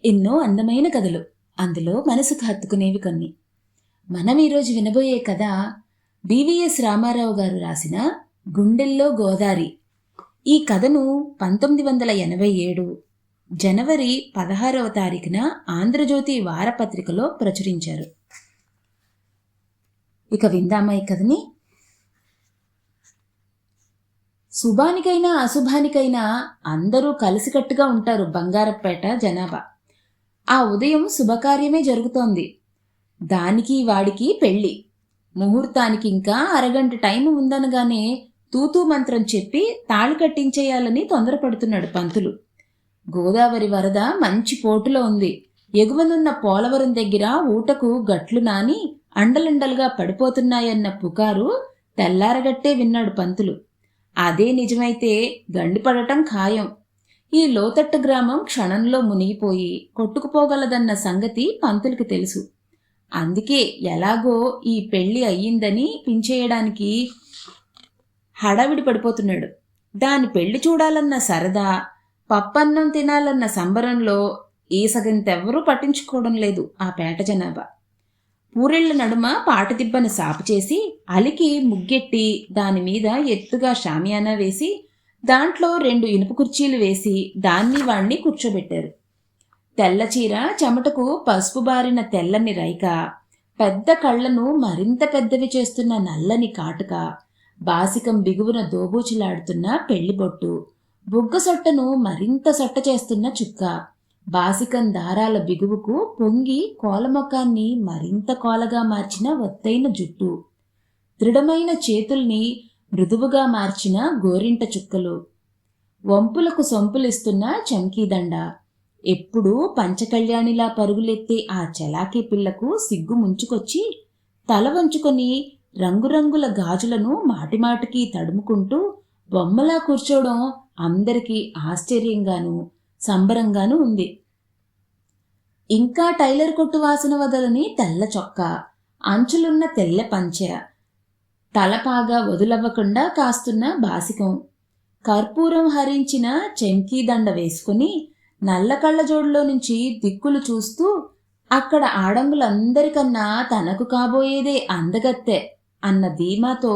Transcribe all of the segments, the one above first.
ఎన్నో అందమైన కథలు, అందులో మనసుకు హత్తుకునేవి కొన్ని. మనం ఈరోజు వినబోయే కథ బివిఎస్ రామారావు గారు రాసిన గుండెల్లో గోదారి. ఈ కథను 1987 జనవరి 16వ తారీఖున ఆంధ్రజ్యోతి వారపత్రికలో ప్రచురించారు. ఇక విందామా ఈ కథని. శుభానికైనా అశుభానికైనా అందరూ కలిసికట్టుగా ఉంటారు బంగారపేట జనాభా. ఆ ఉదయం శుభకార్యమే జరుగుతోంది. దానికి వాడికి పెళ్ళి. ముహూర్తానికి ఇంకా అరగంట టైం ఉందనగానే తూతూ మంత్రం చెప్పి తాళి కట్టించేయాలని తొందరపడుతున్నాడు పంతులు. గోదావరి వరద మంచి పోటులో ఉంది. ఎగువనున్న పోలవరం దగ్గర ఊటకు గట్లు నాని అండలండలుగా పడిపోతున్నాయన్న పుకారు తెల్లారగట్టే విన్నాడు పంతులు. అదే నిజమైతే గండిపడటం ఖాయం. ఈ లోతట్టు గ్రామం క్షణంలో మునిగిపోయి కొట్టుకుపోగలదన్న సంగతి పంతులకి తెలుసు. అందుకే ఎలాగో ఈ పెళ్లి అయ్యిందని పించేయడానికి హడావిడి పడిపోతున్నాడు. దాని పెళ్లి చూడాలన్న సరదా, పప్పన్నం తినాలన్న సంబరంలో ఈసగంతెవ్వరూ పట్టించుకోవడం లేదు ఆ పేట జనాభా. పూరెళ్ల నడుమ పాటదిబ్బను సాపు చేసి అలికి ముగ్గెట్టి దానిమీద ఎత్తుగా షామియానా వేసి దాంట్లో 2 ఇనుప కుర్చీలు వేసి దాన్ని వాణ్ణి కూర్చోబెట్టారు. తెల్లచీర చెమటకు పసుపు బారిన తెల్లని రైక, పెద్ద కళ్లను మరింత పెద్దవి చేస్తున్న నల్లని కాటుక, బాసికం బిగువున దోబూచులాడుతున్న పెళ్లిబొట్టు, బుగ్గ సొట్టను మరింత సొట్ట చేస్తున్న చుక్క, బాసికం దారాల బిగువుకు పొంగి కోలమొక్కాన్ని మరింత కోలగా మార్చిన ఒత్తైన జుట్టు, దృఢమైన చేతుల్ని మృదువుగా మార్చిన గోరింట చుక్కలు, వంపులకు సొంపులిస్తున్న చంకీదండ, ఎప్పుడూ పంచకళ్యాణిలా పరుగులెత్తే ఆ చలాకీ పిల్లకు సిగ్గు ముంచుకొచ్చి తల వంచుకొని రంగురంగుల గాజులను మాటిమాటికి తడుముకుంటూ బొమ్మలా కూర్చోవడం అందరికీ ఆశ్చర్యంగానూ సంబరంగానూ ఉంది. ఇంకా టైలర్ కొట్టు వాసన వదలని తెల్ల చొక్కా, అంచులున్న తెల్ల పంచె, తలపాగా వదులవ్వకుండా కాస్తున్న బాసికం, కర్పూరం హరించిన చెంకీదండ వేసుకుని నల్ల కళ్ళజోడులో నుంచి దిక్కులు చూస్తూ అక్కడ ఆడంగులందరికన్నా తనకు కాబోయేదే అందగత్తె అన్న ధీమాతో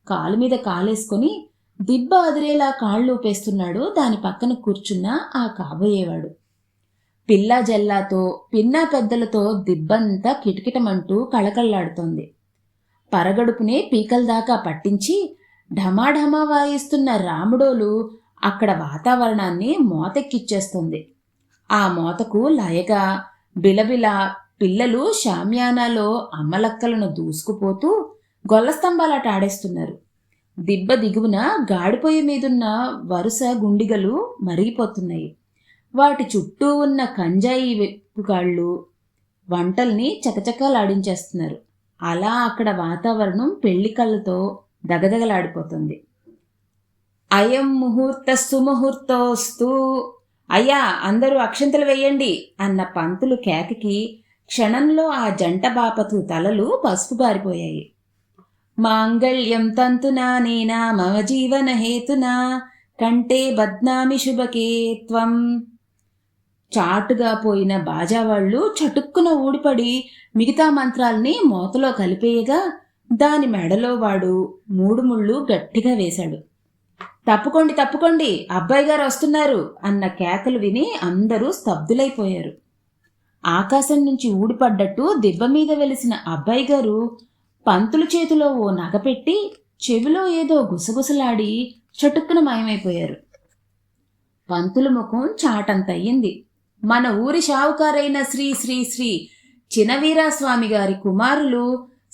కాలు మీద కాలేసుకొని దిబ్బ అదిరేలా కాళ్ళు ఊపేస్తున్నాడు దాని పక్కన కూర్చున్న ఆ కాబోయేవాడు. పిల్లా జల్లాతో పిన్నా పెద్దలతో దిబ్బంతా కిటకిటమంటూ కళకళ్లాడుతోంది. పరగడుపునే పీకల దాకా పట్టించి ఢమాఢమా వాయిస్తున్న రాముడోలు అక్కడ వాతావరణాన్ని మోతెక్కిచ్చేస్తుంది. ఆ మోతకు లయగా బిలబిల పిల్లలు షామ్యానాలో అమ్మలక్కలను దూసుకుపోతూ గొల్లస్తంభాలాట ఆడేస్తున్నారు. దిబ్బ దిగువన గాడిపోయి మీదున్న వరుస గుండిగలు మరిగిపోతున్నాయి. వాటి చుట్టూ ఉన్న కంజాయి వెప్పుగాళ్ళు వంటల్ని చకచకాలాడించేస్తున్నారు. అలా అక్కడ వాతావరణం పెళ్లి కళ్ళతో దగదగలాడిపోతుంది. అయం ముహూర్త సుముహూర్తోస్తు, అయ్యా అందరూ అక్షంతలు వేయండి అన్న పంతులు కేకకి క్షణంలో ఆ జంట బాపతు తలలు పసుపు బారిపోయాయి. మాంగళ్యం తంతునా నేనా మమ జీవన హేతునా కంటే బద్నామి శుభకే త్వం. చాటుగా పోయిన బాజావాళ్లు చటుక్కున ఊడిపడి మిగతా మంత్రాల్ని మోతలో కలిపేయగా దాని మెడలో వాడు 3 ముళ్ళు గట్టిగా వేశాడు. తప్పుకోండి తప్పుకోండి, అబ్బాయి గారు వస్తున్నారు అన్న కేకలు విని అందరూ స్తబ్దులైపోయారు. ఆకాశం నుంచి ఊడిపడ్డట్టు దిబ్బ మీద వెలిసిన అబ్బాయి గారు పంతులు చేతిలో ఓ నగ పెట్టి చెవిలో ఏదో గుసగుసలాడి చటుక్కున మాయమైపోయారు. పంతులు ముఖం చాటంతయ్యింది. మన ఊరి షావుకారైన శ్రీ శ్రీ శ్రీ చినవీరాస్వామి గారి కుమారులు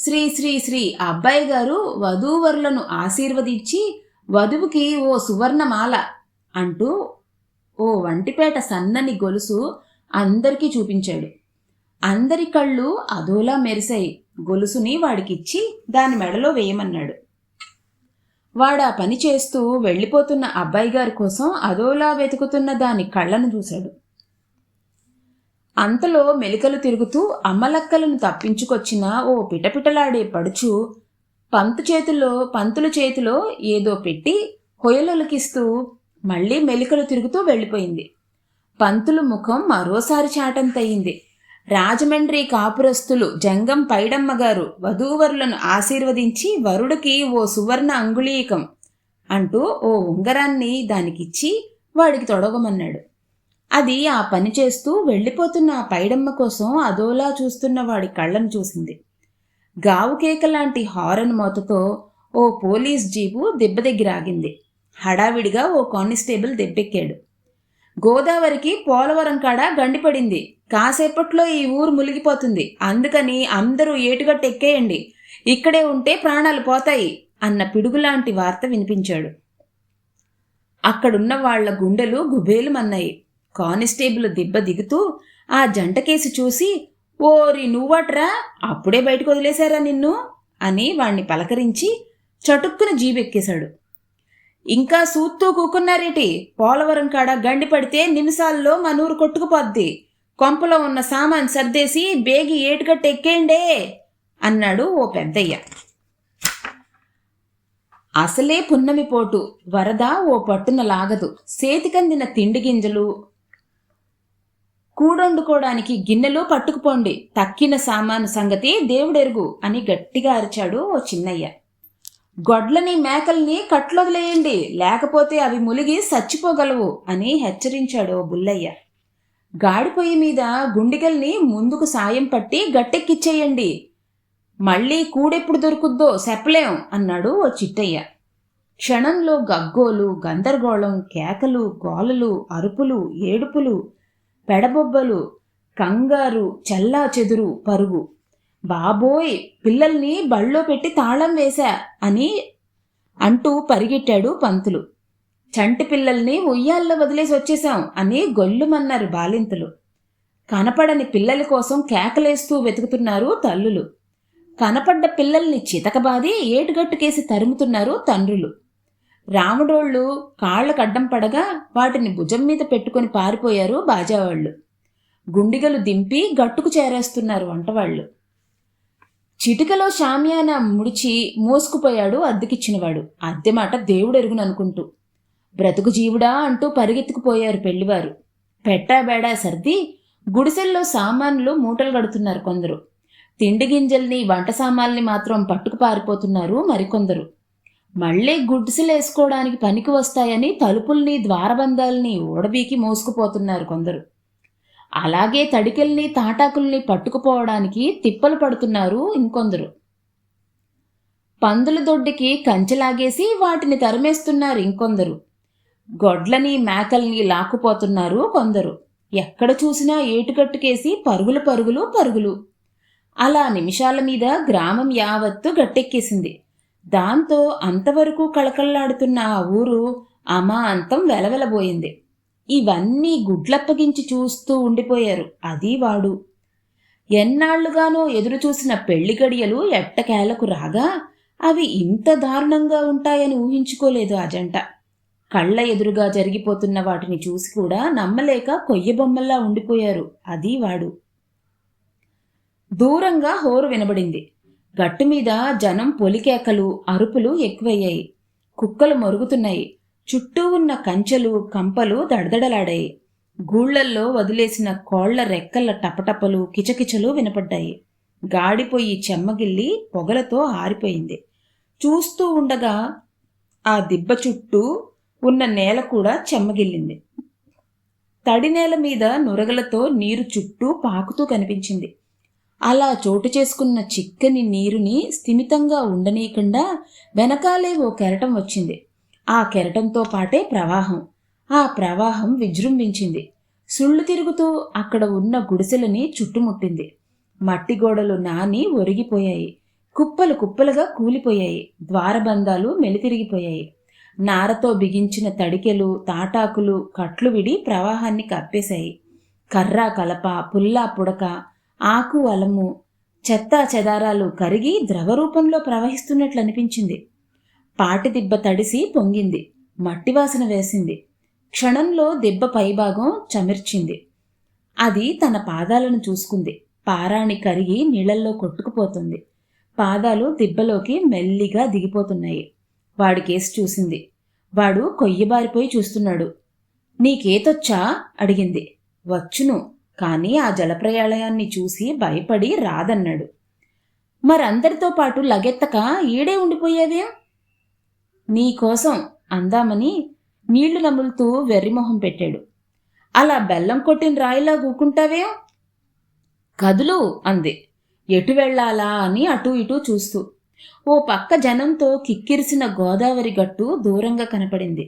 శ్రీ శ్రీ శ్రీ అబ్బాయి గారు వధూవరులను ఆశీర్వదించి వధువుకి ఓ సువర్ణమాల అంటూ ఓ వంటిపేట సన్నని గొలుసు అందరికీ చూపించాడు. అందరి కళ్ళు అదోలా మెరిశాయి. గొలుసుని వాడికిచ్చి దాని మెడలో వేయమన్నాడు. వాడా పని చేస్తూ వెళ్ళిపోతున్న అబ్బాయి గారి కోసం అదోలా వెతుకుతున్న దాని కళ్ళను చూశాడు. అంతలో మెలికలు తిరుగుతూ అమ్మలక్కలను తప్పించుకొచ్చిన ఓ పిటపిటలాడే పడుచు పంతుల చేతిలో ఏదో పెట్టి హొయలొలికిస్తూ మళ్లీ మెలికలు తిరుగుతూ వెళ్ళిపోయింది. పంతులు ముఖం మరోసారి చాటంతయింది. రాజమండ్రి కాపురస్తులు జంగం పైడమ్మగారు వధూవరులను ఆశీర్వదించి వరుడికి ఓ సువర్ణ అంగుళీకం అంటూ ఓ ఉంగరాన్ని దానికిచ్చి వాడికి తొడగమన్నాడు. అది ఆ పని చేస్తూ వెళ్ళిపోతున్న ఆ పైడమ్మ కోసం అదోలా చూస్తున్న వాడి కళ్ళను చూసింది. గావుకేకలాంటి హారన్ మోతతో ఓ పోలీస్ జీపు దెబ్బ దగ్గర ఆగింది. హడావిడిగా ఓ కానిస్టేబుల్ దెబ్బెక్కాడు. గోదావరికి పోలవరం కాడ గండిపడింది, కాసేపట్లో ఈ ఊరు మునిగిపోతుంది, అందుకని అందరూ ఏటుగట్టు ఎక్కేయండి, ఇక్కడే ఉంటే ప్రాణాలు పోతాయి అన్న పిడుగులాంటి వార్త వినిపించాడు. అక్కడున్న వాళ్ల గుండెలు గుబేలుమన్నాయి. కానిస్టేబుల్ దిబ్బ దిగుతూ ఆ జంటకేసి చూసి, ఓరి నువ్వట్రా, అప్పుడే బయటకు వదిలేశారా నిన్ను అని వాణ్ణి పలకరించి చటుక్కున జీబెక్కేశాడు. ఇంకా సూత్తూ కూకున్నారేటి, పోలవరం కాడ గండి పడితే నిమిషాల్లో మనూరు కొట్టుకుపోద్ది, కొంపలో ఉన్న సామాన్ సర్దేసి బేగి ఏటుగట్టు ఎక్కేయండే అన్నాడు ఓ పెద్దయ్య. అసలే పున్నమిపోటు, వరద ఓ పట్టున లాగదు, సేతికందిన తిండి గింజలు కూడొండుకోవడానికి గిన్నెలు పట్టుకుపోండి, తక్కిన సామాను సంగతి దేవుడెరుగు అని గట్టిగా అరిచాడు ఓ చిన్నయ్య. గొడ్లని మేకల్ని కట్లొదిలేయండి, లేకపోతే అవి ములిగి చచ్చిపోగలవు అని హెచ్చరించాడు ఓ బుల్లయ్య. గాడిపొయ్యి మీద గుండిగల్ని ముందుకు సాయం పట్టి గట్టెక్కిచ్చేయండి, మళ్ళీ కూడెప్పుడు దొరుకుద్దో చెప్పలేం అన్నాడు ఓ చిట్టయ్య. క్షణంలో గగ్గోలు, గందరగోళం, కేకలు, గోలలు, అరుపులు, ఏడుపులు, పెడబొబ్బలు, కంగారు, చెల్లా చెదురు, పరుగు. బాబోయ్, పిల్లల్ని బళ్ళో పెట్టి తాళం వేశా అని అంటూ పరిగెట్టాడు పంతులు. చంటి పిల్లల్ని ఉయ్యాల్లో వదిలేసి వచ్చేశాం అని గొల్లుమన్నారు బాలింతలు. కనపడని పిల్లల కోసం కేకలేస్తూ వెతుకుతున్నారు తల్లులు. కనపడ్డ పిల్లల్ని చితకబాది ఏటుగట్టుకేసి తరుముతున్నారు తండ్రులు. రాముడోళ్ళు కాళ్లకడ్డం పడగా వాటిని భుజం మీద పెట్టుకుని పారిపోయారు బాజావాళ్లు. గుండిగలు దింపి గట్టుకు చేరేస్తున్నారు వంటవాళ్లు. చిటికలో షామియానా ముడిచి మోసుకుపోయాడు అద్దెకిచ్చినవాడు, అద్దె మాట దేవుడెరుగుననుకుంటూ. బ్రతుకు జీవుడా అంటూ పరిగెత్తుకుపోయారు పెళ్లివారు. పెట్టాబేడా సర్ది గుడిసెల్లో సామాన్లు మూటలు కడుతున్నారు కొందరు. తిండి గింజల్ని, వంట సామాన్ని మాత్రం పట్టుకు పారిపోతున్నారు మరికొందరు. మళ్లీ గుడిసెలేసుకోవడానికి పనికి వస్తాయని తలుపుల్ని, ద్వారబంధాల్ని ఓడబీకి మోసుకుపోతున్నారు కొందరు. అలాగే తడికెల్ని, తాటాకుల్ని పట్టుకుపోవడానికి తిప్పలు పడుతున్నారు ఇంకొందరు. పందుల దొడ్డికి కంచెలాగేసి వాటిని తరిమేస్తున్నారు ఇంకొందరు. గొడ్లని, మేకల్ని లాక్కుపోతున్నారు కొందరు. ఎక్కడ చూసినా ఏటుకట్టుకేసి పరుగులు పరుగులు పరుగులు. అలా నిమిషాల మీద గ్రామం యావత్తు గట్టెక్కేసింది. దాంతో అంతవరకు కళకళ్లాడుతున్న ఆ ఊరు అమాంతం వెలవెలబోయింది. ఇవన్నీ గుడ్లప్పగించి చూస్తూ ఉండిపోయారు అది వాడు. ఎన్నాళ్లుగానో ఎదురుచూసిన పెళ్లి గడియలు ఎట్టకేలకు రాగా అవి ఇంత దారుణంగా ఉంటాయని ఊహించుకోలేదు ఆ జంట. కళ్ళ ఎదురుగా జరిగిపోతున్న వాటిని చూసి కూడా నమ్మలేక కొయ్యబొమ్మల్లా ఉండిపోయారు అది వాడు. దూరంగా హోరు వినబడింది. గట్టుమీద జనం పొలికేకలు, అరుపులు ఎక్కువయ్యాయి. కుక్కలు మొరుగుతున్నాయి. చుట్టూ ఉన్న కంచెలు, కంపలు దడదడలాడాయి. గూళ్లల్లో వదిలేసిన కోళ్ల రెక్కల టపటపలు, కిచకిచలు వినపడ్డాయి. గాడిపోయి చెమ్మగిల్లి పొగలతో ఆరిపోయింది. చూస్తూ ఉండగా ఆ దిబ్బ చుట్టూ ఉన్న నేల కూడా చెమ్మగిల్లింది. తడి నేల మీద నురగలతో నీరు చుట్టూ పాకుతూ కనిపించింది. అలా చోటు చేసుకున్న చిక్కని నీరుని స్థిమితంగా ఉండనీయకుండా వెనకాలే ఓ కెరటం వచ్చింది. ఆ కెరటంతో పాటే ప్రవాహం. ఆ ప్రవాహం విజృంభించింది. సుళ్ళు తిరుగుతూ అక్కడ ఉన్న గుడిసెలని చుట్టుముట్టింది. మట్టి గోడలు నాని ఒరిగిపోయాయి. కుప్పలు కుప్పలుగా కూలిపోయాయి. ద్వారబంధాలు మెలితిరిగిపోయాయి. నారతో బిగించిన తడికెలు, తాటాకులు, కట్లు విడి ప్రవాహాన్ని కప్పేశాయి. కర్రా కలప, పుల్లా పుడక, ఆకు అలము, చెత్తా చెదారాలు కరిగి ద్రవరూపంలో ప్రవహిస్తున్నట్లు అనిపించింది. పాటి దిబ్బ తడిసి పొంగింది. మట్టివాసన వేసింది. క్షణంలో దిబ్బ పైభాగం చమిర్చింది. అది తన పాదాలను చూసుకుంది. పారాణి కరిగి నీళ్లల్లో కొట్టుకుపోతుంది. పాదాలు దిబ్బలోకి మెల్లిగా దిగిపోతున్నాయి. వాడికేసి చూసింది. వాడు కొయ్యబారిపోయి చూస్తున్నాడు. నీకేతొచ్చా అడిగింది. వచ్చును, కాని ఆ జలప్రయాళయాన్ని చూసి భయపడి రాదన్నాడు. మరందరితో పాటు లగెత్తక ఈడే ఉండిపోయావేం? నీకోసం అందామని నీళ్లు నములుతూ వెర్రిమొహం పెట్టాడు. అలా బెల్లం కొట్టిన రాయిలా గూకుంటావేం? కదులు అంది, ఎటు వెళ్లాలా అని అటూ ఇటూ చూస్తూ. ఓ పక్క జనంతో కిక్కిరిసిన గోదావరి గట్టు దూరంగా కనపడింది.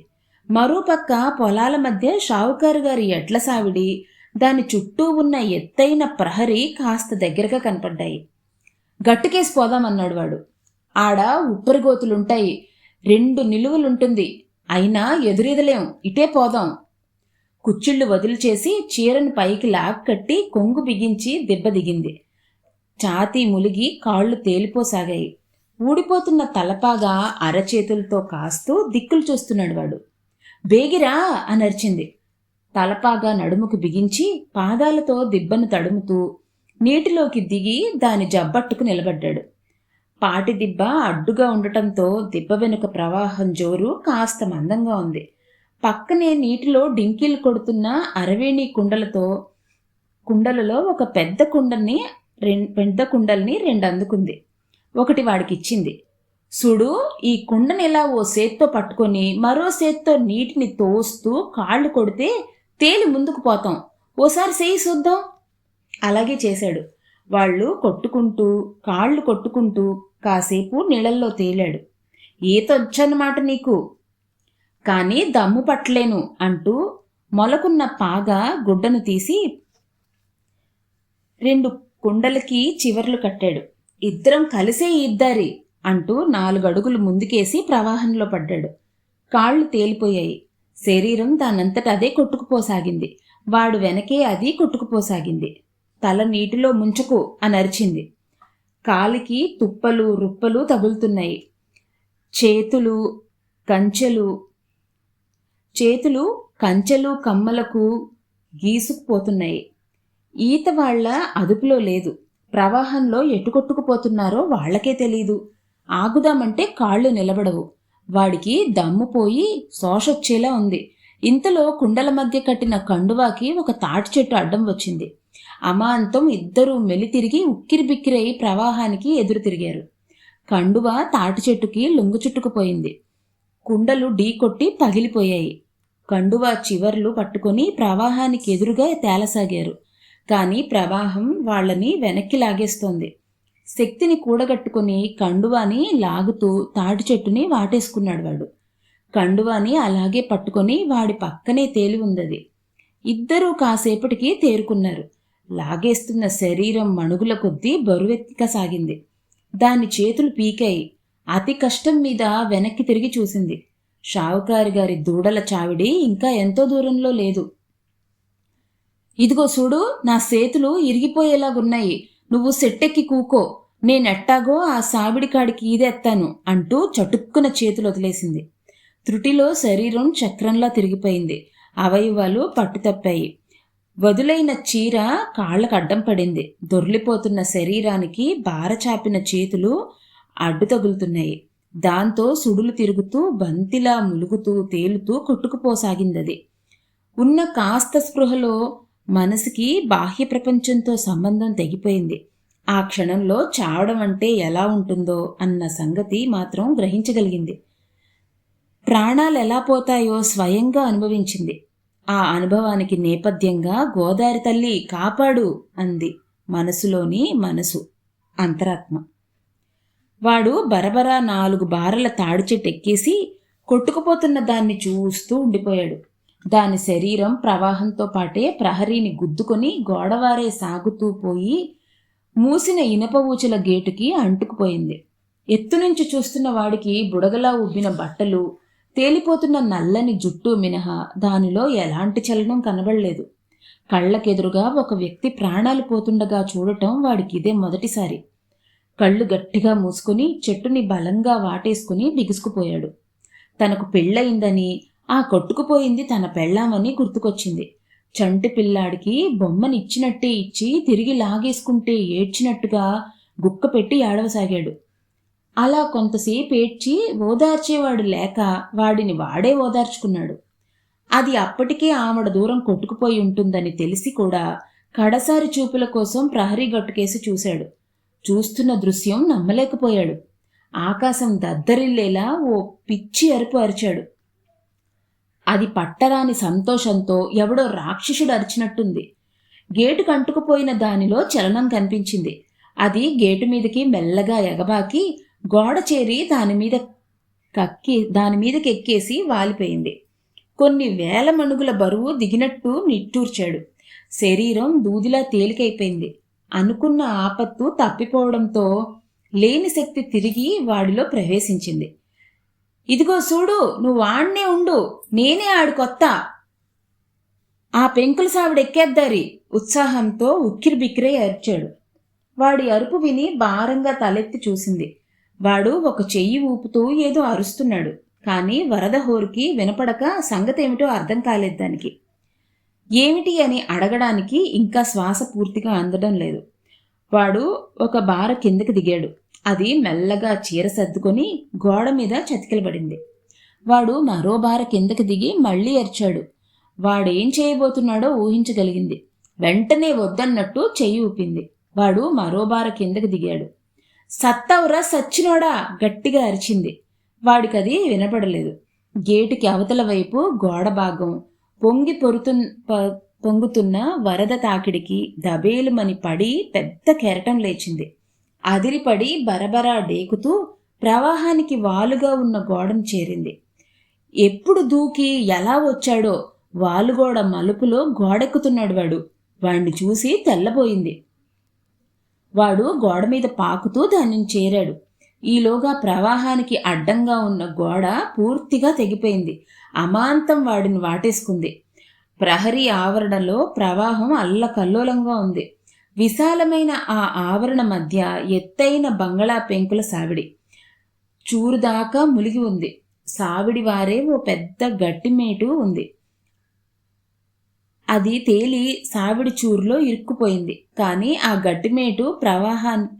మరోపక్క పొలాల మధ్య షావుకారు గారి ఎడ్ల సావిడి, దాని చుట్టూ ఉన్న ఎత్తైన ప్రహరీ కాస్త దగ్గరగా కనపడ్డాయి. గట్టుకేసి పోదామన్నాడు వాడు. ఆడ ఉప్పరిగోతులుంటాయి, 2 నిలువలుంటుంది, అయినా ఎదురీదలేం, ఇటే పోదాం. కుచ్చిళ్ళు వదిలిచేసి చీరను పైకి లాక్కట్టి కొంగు బిగించి దెబ్బ దిగింది. ఛాతీ ములిగి కాళ్ళు తేలిపోసాగాయి. ఊడిపోతున్న తలపాగా అరచేతులతో కాస్తూ దిక్కులు చూస్తున్నాడు వాడు. బేగిరా అనర్చింది. తలపాగా నడుముకు బిగించి పాదాలతో దిబ్బను తడుముతూ నీటిలోకి దిగి దాని జబ్బట్టుకు నిలబడ్డాడు. పాటి దిబ్బ అడ్డుగా ఉండటంతో దిబ్బ వెనుక ప్రవాహం జోరు కాస్త మందంగా ఉంది. పక్కనే నీటిలో డింకీలు కొడుతున్న అరవేణి కుండలలో ఒక పెద్ద కుండల్ని 2 అందుకుంది. ఒకటి వాడికిచ్చింది. సుడు, ఈ కుండనిలా ఓ సేత్తో పట్టుకొని మరో సేత్తో నీటిని తోస్తూ కాళ్ళు కొడితే తేలి ముందుకు పోతాం, ఓసారి చేయి చూద్దాం. అలాగే చేశాడు. వాళ్ళు కాళ్ళు కొట్టుకుంటూ కాసేపు నీళ్ళల్లో తేలాడు. ఈతొచ్చన్నమాట నీకు, కానీ దమ్ము పట్టలేను అంటూ మొలకున్న పాగా గుడ్డను తీసి 2 కుండలకి చివర్లు కట్టాడు. ఇద్దరం కలిసే ఇద్దారి అంటూ 4 అడుగులు ముందుకేసి ప్రవాహంలో పడ్డాడు. కాళ్ళు తేలిపోయాయి. శరీరం దానంతట అదే కొట్టుకుపోసాగింది. వాడు వెనకే అది కొట్టుకుపోసాగింది. తల నీటిలో ముంచకు అని అరిచింది. కాలికి తుప్పలు రుప్పలు తగులుతున్నాయి. చేతులు కంచెలు కమ్మలకు గీసుకుపోతున్నాయి. ఈత వాళ్ల అదుపులో లేదు. ప్రవాహంలో ఎటు కొట్టుకుపోతున్నారో వాళ్లకే తెలీదు. ఆగుదామంటే కాళ్ళు నిలబడవు. వాడికి దమ్ముపోయి శోషొచ్చేలా ఉంది. ఇంతలో కుండల మధ్య కట్టిన కండువాకి ఒక తాటి చెట్టు అడ్డం వచ్చింది. అమాంతం ఇద్దరూ మెలితిరిగి ఉక్కిరిబిక్కిరై ప్రవాహానికి ఎదురు తిరిగారు. కండువ తాటి చెట్టుకి లొంగు చుట్టుకుపోయింది. కుండలు ఢీకొట్టి పగిలిపోయాయి. కండువ చివర్లు పట్టుకొని ప్రవాహానికి ఎదురుగా తేలసాగారు. కానీ ప్రవాహం వాళ్లని వెనక్కి లాగేస్తోంది. శక్తిని కూడగట్టుకుని కండువాని లాగుతూ తాటి చెట్టుని వాటేసుకున్నాడు వాడు. కండువాని అలాగే పట్టుకొని వాడి పక్కనే తేలి ఉందది. ఇద్దరూ కాసేపటికి తేరుకున్నారు. లాగేస్తున్న శరీరం మణుగుల కొద్దీ బరువెక్కసాగింది. దాని చేతులు పీకాయి. అతి కష్టం మీద వెనక్కి తిరిగి చూసింది. షావుకారి గారి దూడల చావిడి ఇంకా ఎంతో దూరంలో లేదు. ఇదిగో చూడు, నా చేతులు ఇరిగిపోయేలాగున్నాయి, నువ్వు సెట్టెక్కి కూకో, నేనెట్టాగో ఆ సావిడి కాడికి ఈదెత్తాను అంటూ చటుక్కున చేతులు వదిలేసింది. త్రుటిలో శరీరం చక్రంలా తిరిగిపోయింది. అవయవాలు పట్టుతప్పాయి. వదులైన చీర కాళ్లకు అడ్డం పడింది. దొర్లిపోతున్న శరీరానికి బారచాపిన చేతులు అడ్డు తగులుతున్నాయి. దాంతో సుడులు తిరుగుతూ బంతిలా ములుగుతూ తేలుతూ కొట్టుకుపోసాగిందది. ఉన్న కాస్త స్పృహలో మనసుకి బాహ్య ప్రపంచంతో సంబంధం తెగిపోయింది. ఆ క్షణంలో చావడం అంటే ఎలా ఉంటుందో అన్న సంగతి మాత్రం గ్రహించగలిగింది. ప్రాణాలు ఎలా పోతాయో స్వయంగా అనుభవించింది. ఆ అనుభవానికి నేపథ్యంగా గోదారి తల్లి కాపాడు అంది మనసులోని మనసు, అంతరాత్మ. వాడు బరబరా 4 బారల తాడి చెట్టు ఎక్కేసి కొట్టుకుపోతున్న దాన్ని చూస్తూ ఉండిపోయాడు. దాని శరీరం ప్రవాహంతో పాటే ప్రహరీని గుద్దుకొని గోడవారే సాగుతూ పోయి మూసిన ఇనప ఊచల గేటుకి అంటుకుపోయింది. ఎత్తునుంచి చూస్తున్న వాడికి బుడగలా ఉబ్బిన బట్టలు, తేలిపోతున్న నల్లని జుట్టు మినహా దానిలో ఎలాంటి చలనం కనబడలేదు. కళ్ళకెదురుగా ఒక వ్యక్తి ప్రాణాలు పోతుండగా చూడటం వాడికి ఇదే మొదటిసారి. కళ్ళు గట్టిగా మూసుకుని చెట్టుని బలంగా వాటేసుకుని బిగుసుకుపోయాడు. తనకు పెళ్ళయిందని, ఆ కొట్టుకుపోయింది తన పెళ్ళామని గుర్తుకొచ్చింది. చంటి పిల్లాడికి బొమ్మనిచ్చినట్టే ఇచ్చి తిరిగి లాగేసుకుంటే ఏడ్చినట్టుగా గుక్క పెట్టి ఏడవసాగాడు. అలా కొంతసేపు ఏడ్చి ఓదార్చేవాడు లేక వాడిని వాడే ఓదార్చుకున్నాడు. అది అప్పటికే ఆమడ దూరం కొట్టుకుపోయి ఉంటుందని తెలిసి కూడా కడసారి చూపుల కోసం ప్రహరీ గట్టుకేసి చూశాడు. చూస్తున్న దృశ్యం నమ్మలేకపోయాడు. ఆకాశం దద్దరిల్లేలా ఓ పిచ్చి అరుపు అరిచాడు. అది పట్టరాని సంతోషంతో ఎవడో రాక్షసుడు అరిచినట్టుంది. గేటు కంటుకుపోయిన దానిలో చలనం కనిపించింది. అది గేటు మీదకి మెల్లగా ఎగబాకి గోడ చేరి దాని మీదకెక్కేసి వాలిపోయింది. కొన్ని వేల మణుగుల బరువు దిగినట్టు నిట్టూర్చాడు. శరీరం దూదిలా తేలికైపోయింది. అనుకున్న ఆపత్తు తప్పిపోవడంతో లేని శక్తి తిరిగి వాడిలో ప్రవేశించింది. ఇదిగో చూడు, నువ్వు ఆడ్నే ఉండు, నేనే ఆడు కొత్త. ఆ పెంకుల సావిడెక్కేద్దారి ఉత్సాహంతో ఉక్కిరిబిక్కిరై అరిచాడు. వాడి అరుపు విని భారంగా తలెత్తి చూసింది. వాడు ఒక చెయ్యి ఊపుతూ ఏదో అరుస్తున్నాడు. కానీ వరద హోరుకి వినపడక సంగతేమిటో అర్థం కాలేదు దానికి. ఏమిటి అని అడగడానికి ఇంకా శ్వాస పూర్తిగా అందడం లేదు. వాడు ఒక బార కిందకి దిగాడు. అది మెల్లగా చీర సర్దుకొని గోడ మీద చతికిలబడింది. వాడు మరో బార కిందకి దిగి మళ్లీ అరిచాడు. వాడేం చేయబోతున్నాడో ఊహించగలిగింది. వెంటనే వద్దన్నట్టు చెయ్యి ఊపింది. వాడు మరో బార కిందకి దిగాడు. సత్తవురా సచ్చినోడా, గట్టిగా అరిచింది. వాడికది వినపడలేదు. గేటుకి అవతల వైపు గోడ భాగం పొంగుతున్న వరద తాకిడికి దబేలుమని పడి పెద్ద కెరటం లేచింది. అదిరిపడి బరబరా డేకుతూ ప్రవాహానికి వాలుగా ఉన్న గోడను చేరింది. ఎప్పుడు దూకి ఎలా వచ్చాడో వాలుగోడ మలుపులో గోడెక్కుతున్నాడు వాడు. వాణ్ణి చూసి తెల్లబోయింది. వాడు గోడ మీద పాకుతూ దానిని చేరాడు. ఈలోగా ప్రవాహానికి అడ్డంగా ఉన్న గోడ పూర్తిగా తెగిపోయింది. అమాంతం వాడిని వాటేసుకుంది. ప్రహరీ ఆవరణలో ప్రవాహం అల్లకల్లోలంగా ఉంది. విశాలమైన ఆ ఆవరణ మధ్య ఎత్తైన బంగళా పెంకుల సావిడి చూరుదాకా ములిగి ఉంది. సావిడి వారే ఓ పెద్ద గట్టిమేటు ఉంది. అది తేలి సావిడి చూరులో ఇరుక్కుపోయింది. కానీ ఆ గట్టిమేటు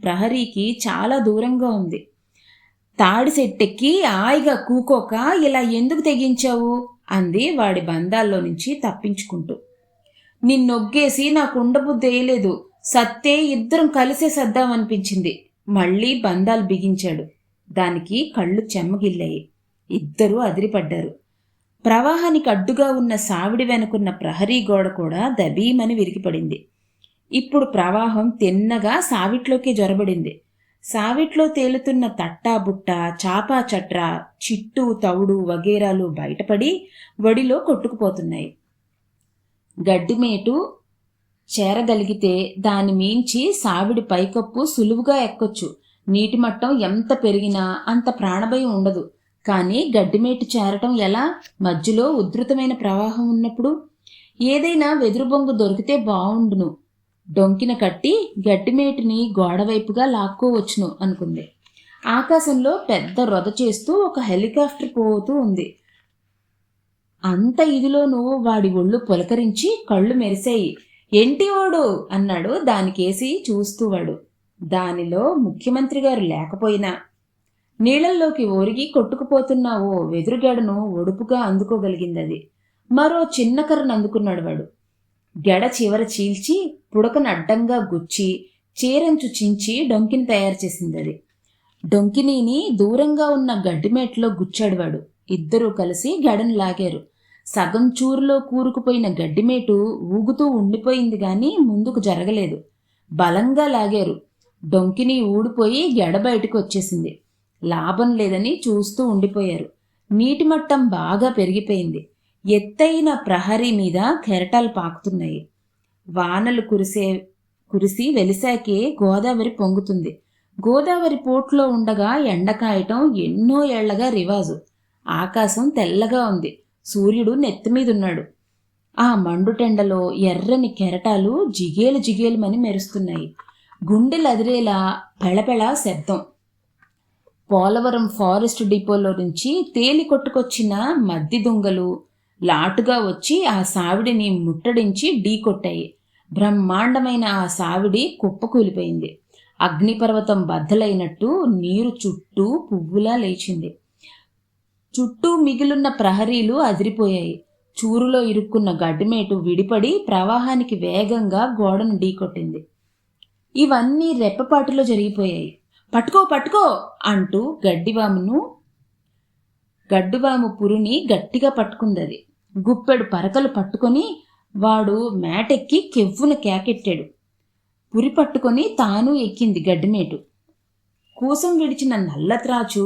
ప్రహరీకి చాలా దూరంగా ఉంది. తాడి చెట్టెక్కి హాయిగా కూకోక ఇలా ఎందుకు తెగించావు అంది వాడి బంధాల్లో నుంచి తప్పించుకుంటూ. నిన్నొగ్గేసి నాకు ఉండబుద్ధి వేయలేదు. సత్తే ఇద్దరం కలిసే సద్దామనిపించింది. మళ్ళీ బంధాలు బిగించాడు. దానికి కళ్ళు చెమ్మగిల్లాయి. ఇద్దరూ అదిరిపడ్డారు. ప్రవాహానికి అడ్డుగా ఉన్న సావిడి వెనుకున్న ప్రహరీ గోడ కూడా దబీమని విరిగిపడింది. ఇప్పుడు ప్రవాహం తిన్నగా సావిట్లోకి జొరబడింది. సావిట్లో తేలుతున్న తట్టాబుట్ట, చాపా చట్రా, చిట్టు, తవుడు వగేరాలు బయటపడి వడిలో కొట్టుకుపోతున్నాయి. గడ్డిమేటు చేరగలిగితే దాని మించి సావిడి పైకప్పు సులువుగా ఎక్కొచ్చు. నీటి మట్టం ఎంత పెరిగినా అంత ప్రాణభయం ఉండదు. కానీ గడ్డిమేటు చేరటం ఎలా? మధ్యలో ఉధృతమైన ప్రవాహం ఉన్నప్పుడు. ఏదైనా వెదురు బొంగు దొరికితే బావుండును. డొంకిన కట్టి గడ్డిమేటిని గోడవైపుగా లాక్కోవచ్చును అనుకుంది. ఆకాశంలో పెద్ద రొద చేస్తూ ఒక హెలికాప్టర్ పోతూ ఉంది. అంత ఇదిలోనూ వాడి ఒళ్ళు పులకరించి కళ్ళు మెరిశాయి. ఏంటి ఓడు అన్నాడు దానికేసి చూస్తూ వాడు. దానిలో ముఖ్యమంత్రి గారు లేకపోయినా నీళ్లల్లోకి ఒరిగి కొట్టుకుపోతున్న ఓ వెదురుగెడను ఒడుపుగా అందుకోగలిగిందది. మరో చిన్న కర్రను అందుకున్నాడు వాడు. గెడ చివర చీల్చి పుడకను అడ్డంగా గుచ్చి చీరంచు చించి డొంకిని తయారు చేసిందది. డొంకినీని దూరంగా ఉన్న గడ్డిమేట్లో గుచ్చాడు వాడు. ఇద్దరూ కలిసి గెడను లాగారు. సగం చూరులో కూరుకుపోయిన గడ్డిమేటు ఊగుతూ ఉండిపోయింది గాని ముందుకు జరగలేదు. బలంగా లాగారు. డొంకిని ఊడిపోయి గెడ బయటకు వచ్చేసింది. లాభం లేదని చూస్తూ ఉండిపోయారు. నీటి మట్టం బాగా పెరిగిపోయింది. ఎత్తైన ప్రహరీ మీద కెరటాలు పాకుతున్నాయి. వానలు కురిసి వెలిసాకే గోదావరి పొంగుతుంది. గోదావరి పోట్లో ఉండగా ఎండకాయటం ఎన్నో ఏళ్లగా రివాజు. ఆకాశం తెల్లగా ఉంది. సూర్యుడు నెత్తిమీదున్నాడు. ఆ మండుటెండలో ఎర్రని కెరటాలు జిగేలు జిగేలుమని మెరుస్తున్నాయి. గుండెలదిరేలా పెళపెళ శబ్దం. పోలవరం ఫారెస్ట్ డిపోలో నుంచి తేలి కొట్టుకొచ్చిన మద్ది దుంగలు లాటుగా వచ్చి ఆ సావిడిని ముట్టడించి ఢీకొట్టాయి. బ్రహ్మాండమైన ఆ సావిడి కుప్పకూలిపోయింది. అగ్నిపర్వతం బద్దలైనట్టు నీరు చుట్టూ పువ్వులా లేచింది. చుట్టూ మిగిలున్న ప్రహరీలు అదిరిపోయాయి. చూరులో ఇరుక్కున్న గడ్డిమేటు విడిపడి ప్రవాహానికి వేగంగా గోడను ఢీకొట్టింది. ఇవన్నీ రెప్పపాటులో జరిగిపోయాయి. పట్టుకో పట్టుకో అంటూ గడ్డివాము పురిని గట్టిగా పట్టుకుందది. గుప్పెడు పరకలు పట్టుకొని వాడు మేటెక్కి కెవ్వున కేకెట్టాడు. పురి పట్టుకొని తాను ఎక్కింది గడ్డిమేటు. కూసం విడిచిన నల్లత్రాచు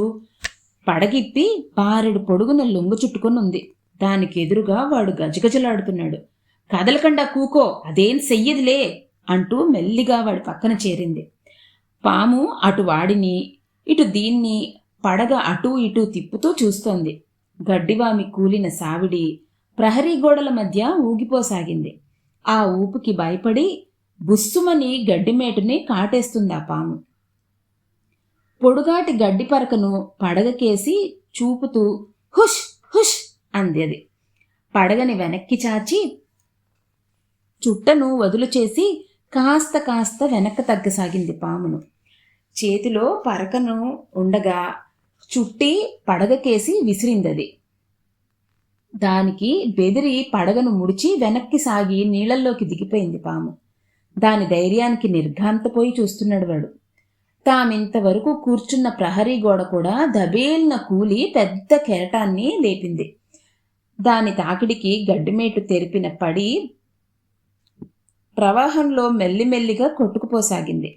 పడగిప్పి బారెడు పొడుగున లొంగు చుట్టుకొని ఉంది. దానికి ఎదురుగా వాడు గజగజలాడుతున్నాడు. కదలకండా కూకో, అదేం చెయ్యదులే అంటూ మెల్లిగా వాడి పక్కన చేరింది. పాము అటు వాడిని ఇటు దీన్ని పడగ అటూ ఇటూ తిప్పుతూ చూస్తోంది. గడ్డివామి కూలిన సావిడి ప్రహరీ గోడల మధ్య ఊగిపోసాగింది. ఆ ఊపుకి భయపడి బుస్సుమని గడ్డిమేటుని కాటేస్తుంది ఆ పాము. పొడుగాటి గడ్డి పరకను పడగకేసి చూపుతూ హుష్ హుష్ అంది అది. పడగని వెనక్కి చాచి చుట్టను వదులు చేసి కాస్త కాస్త వెనక్కి తగ్గసాగింది పామును. చేతిలో పరకను ఉండగా చుట్టి పడగకేసి విసిరిందది. దానికి బెదిరి పడగను ముడిచి వెనక్కి సాగి నీళ్లల్లోకి దిగిపోయింది పాము. దాని ధైర్యానికి నిర్ఘాంతపోయి చూస్తున్నాడు వాడు. తామింతవరకు కూర్చున్న ప్రహరీ గోడ కూడా దబేల్న కూలి పెద్ద కెరటాన్ని లేపింది. దాని తాకిడికి గడ్డిమేటు తెరిపిన పడి ప్రవాహంలో మెల్లిమెల్లిగా కొట్టుకుపోసాగింది.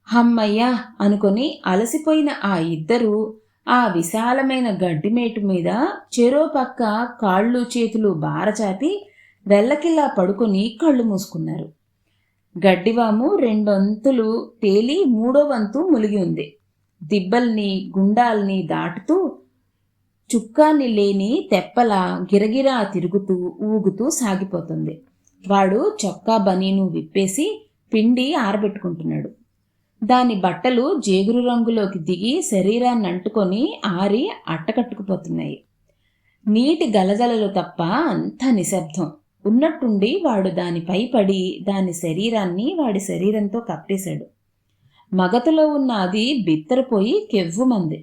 హమ్మయ్యా అనుకొని అలసిపోయిన ఆ ఇద్దరూ ఆ విశాలమైన గడ్డిమేటు మీద చెరో పక్క కాళ్ళు చేతులు బారచాపి వెల్లకిల్లా పడుకొని కళ్ళు మూసుకున్నారు. గడ్డివాము 2 వంతులు తేలి 3వ వంతు ములిగి ఉంది. దిబ్బల్ని గుండాల్ని దాటుతూ చుక్కాన్ని లేని తెప్పలా గిరగిరా తిరుగుతూ ఊగుతూ సాగిపోతుంది. వాడు చొక్కా బనీను విప్పేసి పిండి ఆరబెట్టుకుంటున్నాడు. దాని బట్టలు జేగురు రంగులోకి దిగి శరీరాన్ని అంటుకొని ఆరి అట్టకట్టుకుపోతున్నాయి. నీటి గలగలలు తప్ప అంతా నిశ్శబ్దం. ఉన్నట్టుండి వాడు దానిపై పడి దాని శరీరాన్ని వాడి శరీరంతో కప్పేశాడు. మగతలో ఉన్న అది బిత్తరపోయి కెవ్వుమంది.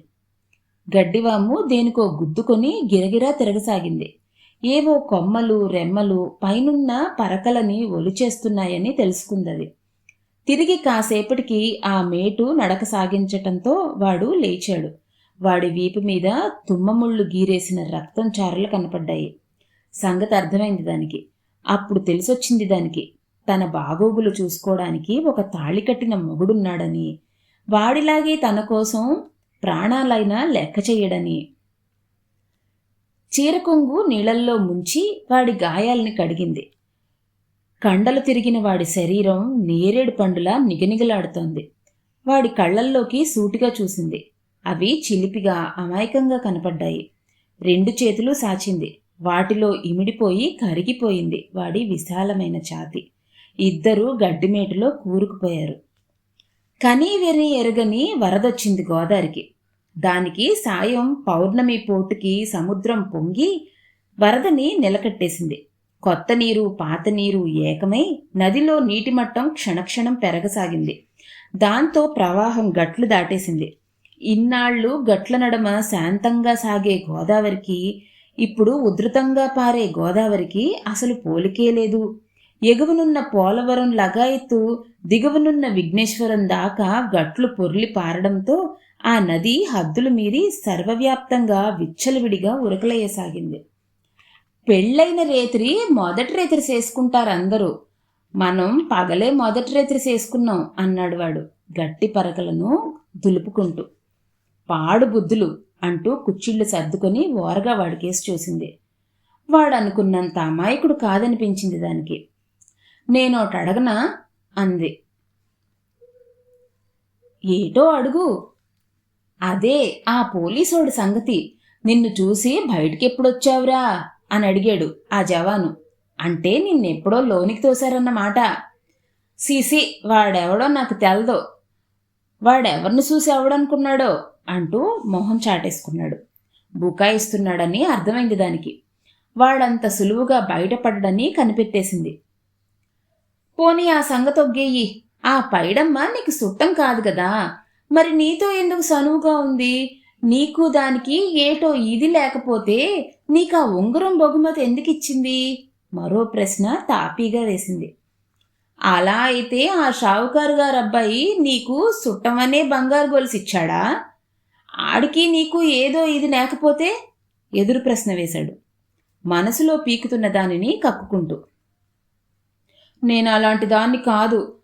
గడ్డివాము దేనికో గుద్దుకొని గిరగిరా తిరగసాగింది. ఏవో కొమ్మలు రెమ్మలు పైనున్న పరకలని ఒలిచేస్తున్నాయని తెలుసుకుందది. తిరిగి కాసేపటికి ఆ మేటు నడక సాగించటంతో వాడు లేచాడు. వాడి వీపు మీద తుమ్మముళ్ళు గీరేసిన రక్తం చారలు కనపడ్డాయి. సంగతి అర్థమైంది దానికి. అప్పుడు తెలిసొచ్చింది దానికి తన బాగోగులు చూసుకోవడానికి ఒక తాళి కట్టిన మొగుడున్నాడని, వాడిలాగే తన కోసం ప్రాణాలైనా లెక్క చెయ్యడని. చీరకొంగు నీళ్లల్లో ముంచి వాడి గాయాల్ని కడిగింది. కండలు తిరిగిన వాడి శరీరం నేరేడు పండులా నిగనిగలాడుతోంది. వాడి కళ్లల్లోకి సూటిగా చూసింది. అవి చిలిపిగా అమాయకంగా కనపడ్డాయి. 2 చేతులు సాచింది. వాటిలో ఇమిడిపోయి కరిగిపోయింది వాడి విశాలమైన ఛాతి. ఇద్దరూ గడ్డిమేటులో కూరుకుపోయారు. కనీ వెర్రి ఎరగని వరదొచ్చింది గోదారికి. దానికి సాయం పౌర్ణమి పోటుకి సముద్రం పొంగి వరదని నిలకట్టేసింది. కొత్త నీరు పాత నీరు ఏకమై నదిలో నీటిమట్టం క్షణక్షణం పెరగసాగింది. దాంతో ప్రవాహం గట్లు దాటేసింది. ఇన్నాళ్లు గట్ల నడమ శాంతంగా సాగే గోదావరికి, ఇప్పుడు ఉధృతంగా పారే గోదావరికి అసలు పోలికే లేదు. ఎగువనున్న పోలవరం లగాయత్తు దిగువనున్న విఘ్నేశ్వరం దాకా గట్లు పొర్లి పారడంతో ఆ నది హద్దులు మీరి సర్వవ్యాప్తంగా విచ్చలవిడిగా ఉరకలేయసాగింది. పెళ్ళైన రేత్రి మొదటి రేత్రి చేసుకుంటారు అందరూ, మనం పగలే మొదటి రేత్రి చేసుకున్నాం అన్నాడు వాడు గట్టి పరకలను దులుపుకుంటూ. పాడు బుద్ధులు అంటూ కుచ్చిళ్ళు సర్దుకొని ఓరగా వాడికేసి చూసింది. వాడనుకున్నంత అమాయకుడు కాదనిపించింది దానికి. నేనోటి అడగనా అంది. ఏటో అడుగు. అదే ఆ పోలీసోడి సంగతి. నిన్ను చూసి బయటికెప్పుడొచ్చావురా అని అడిగాడు ఆ జవాను. అంటే నిన్నెప్పుడో లోనికి తోశారన్నమాట. సీసీ వాడెవడో నాకు తెలదో, వాడెవరిని చూసి ఎవడనుకున్నాడో అంటూ మొహం చాటేసుకున్నాడు. బుకాయిస్తున్నాడని అర్థమైంది దానికి. వాడంత సులువుగా బయటపడ్డని కనిపెట్టేసింది. పోనీ ఆ సంగతొగ్గేయి. ఆ పైడమ్మ నీకు సుట్టం కాదు కదా, మరి నీతో ఎందుకు సనువుగా ఉంది? నీకు దానికి ఏటో ఇది లేకపోతే నీకా ఉంగరం బహుమతి ఎందుకిచ్చింది? మరో ప్రశ్న తాపీగా వేసింది. అలా అయితే ఆ షావుకారు గారు అబ్బాయి నీకు సుట్టమనే బంగారు గొలుసిచ్చాడా? ఆడికి నీకు ఏదో ఇది లేకపోతే? ఎదురు ప్రశ్న వేశాడు, మనసులో పీకుతున్న దానిని కక్కుకుంటూ. నేను అలాంటి దాన్ని కాదు.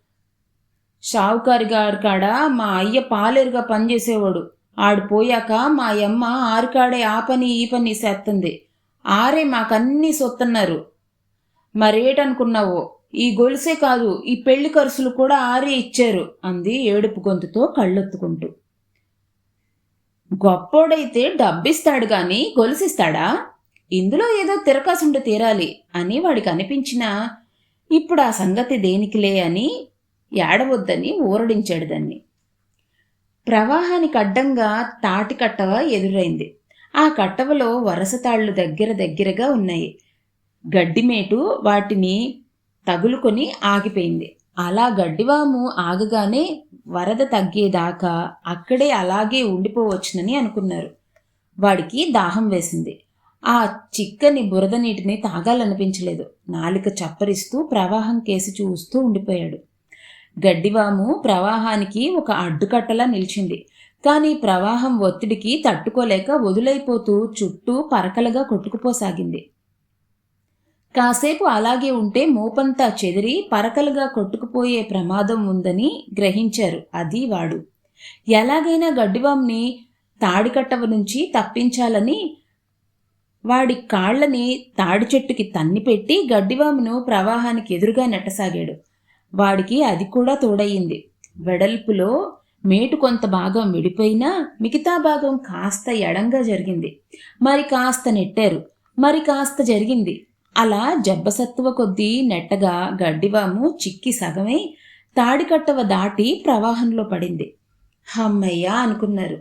షావుకారి గారి కాడ మా అయ్య పాలేరుగా పనిచేసేవాడు. ఆడు పోయాక మా యమ్మ ఆరికాడే ఆ పని ఈ పని చేస్తుంది. ఆరే మాకన్నీ సొత్తన్నారు. మరేటనుకున్నావో, ఈ గొలుసే కాదు, ఈ పెళ్లి ఖర్చులు కూడా ఆరే ఇచ్చారు అంది ఏడుపు గొంతుతో కళ్ళొత్తుకుంటూ. గొప్పోడైతే డబ్బిస్తాడు గాని గొలుసిస్తాడా? ఇందులో ఏదో తిరకాసుండి తీరాలి అని వాడికి అనిపించినా ఇప్పుడు ఆ సంగతి దేనికిలే అని ఏడవద్దని ఊరడించాడు దాన్ని. ప్రవాహానికి అడ్డంగా తాటి కట్టవ ఎదురైంది. ఆ కట్టవలో వరస తాళ్లు దగ్గరగా ఉన్నాయి. గడ్డిమేటు వాటిని తగులుకొని ఆగిపోయింది. అలా గడ్డివాము ఆగగానే వరద తగ్గేదాకా అక్కడే అలాగే ఉండిపోవచ్చునని అనుకున్నారు. వాడికి దాహం వేసింది. ఆ చిక్కని బురద నీటిని తాగాలనిపించలేదు. నాలుక చప్పరిస్తూ ప్రవాహం కేసి చూస్తూ ఉండిపోయాడు. గడ్డివాము ప్రవాహానికి ఒక అడ్డుకట్టలా నిలిచింది. కానీ ప్రవాహం ఒత్తిడికి తట్టుకోలేక వదులైపోతూ చుట్టూ పరకలుగా కొట్టుకుపోసాగింది. కాసేపు అలాగే ఉంటే మోపంతా చెదిరి పరకలుగా కొట్టుకుపోయే ప్రమాదం ఉందని గ్రహించారు అది వాడు. ఎలాగైనా గడ్డివాముని తాడికట్టవ నుంచి తప్పించాలని వాడి కాళ్లని తాడి చెట్టుకి తన్నిపెట్టి గడ్డివామును ప్రవాహానికి ఎదురుగా నెట్టసాగాడు. వాడికి అది కూడా తోడయింది. వెడల్పులో మేటు కొంత భాగం విడిపోయినా మిగతా భాగం కాస్త ఎడంగా జరిగింది. మరి కాస్త నెట్టారు, మరి కాస్త జరిగింది. అలా జబ్బసత్తువ కొద్దీ నెట్టగా గడ్డివాము చిక్కి సగమై తాడికట్టవ దాటి ప్రవాహంలో పడింది. హమ్మయ్యా అనుకున్నారు.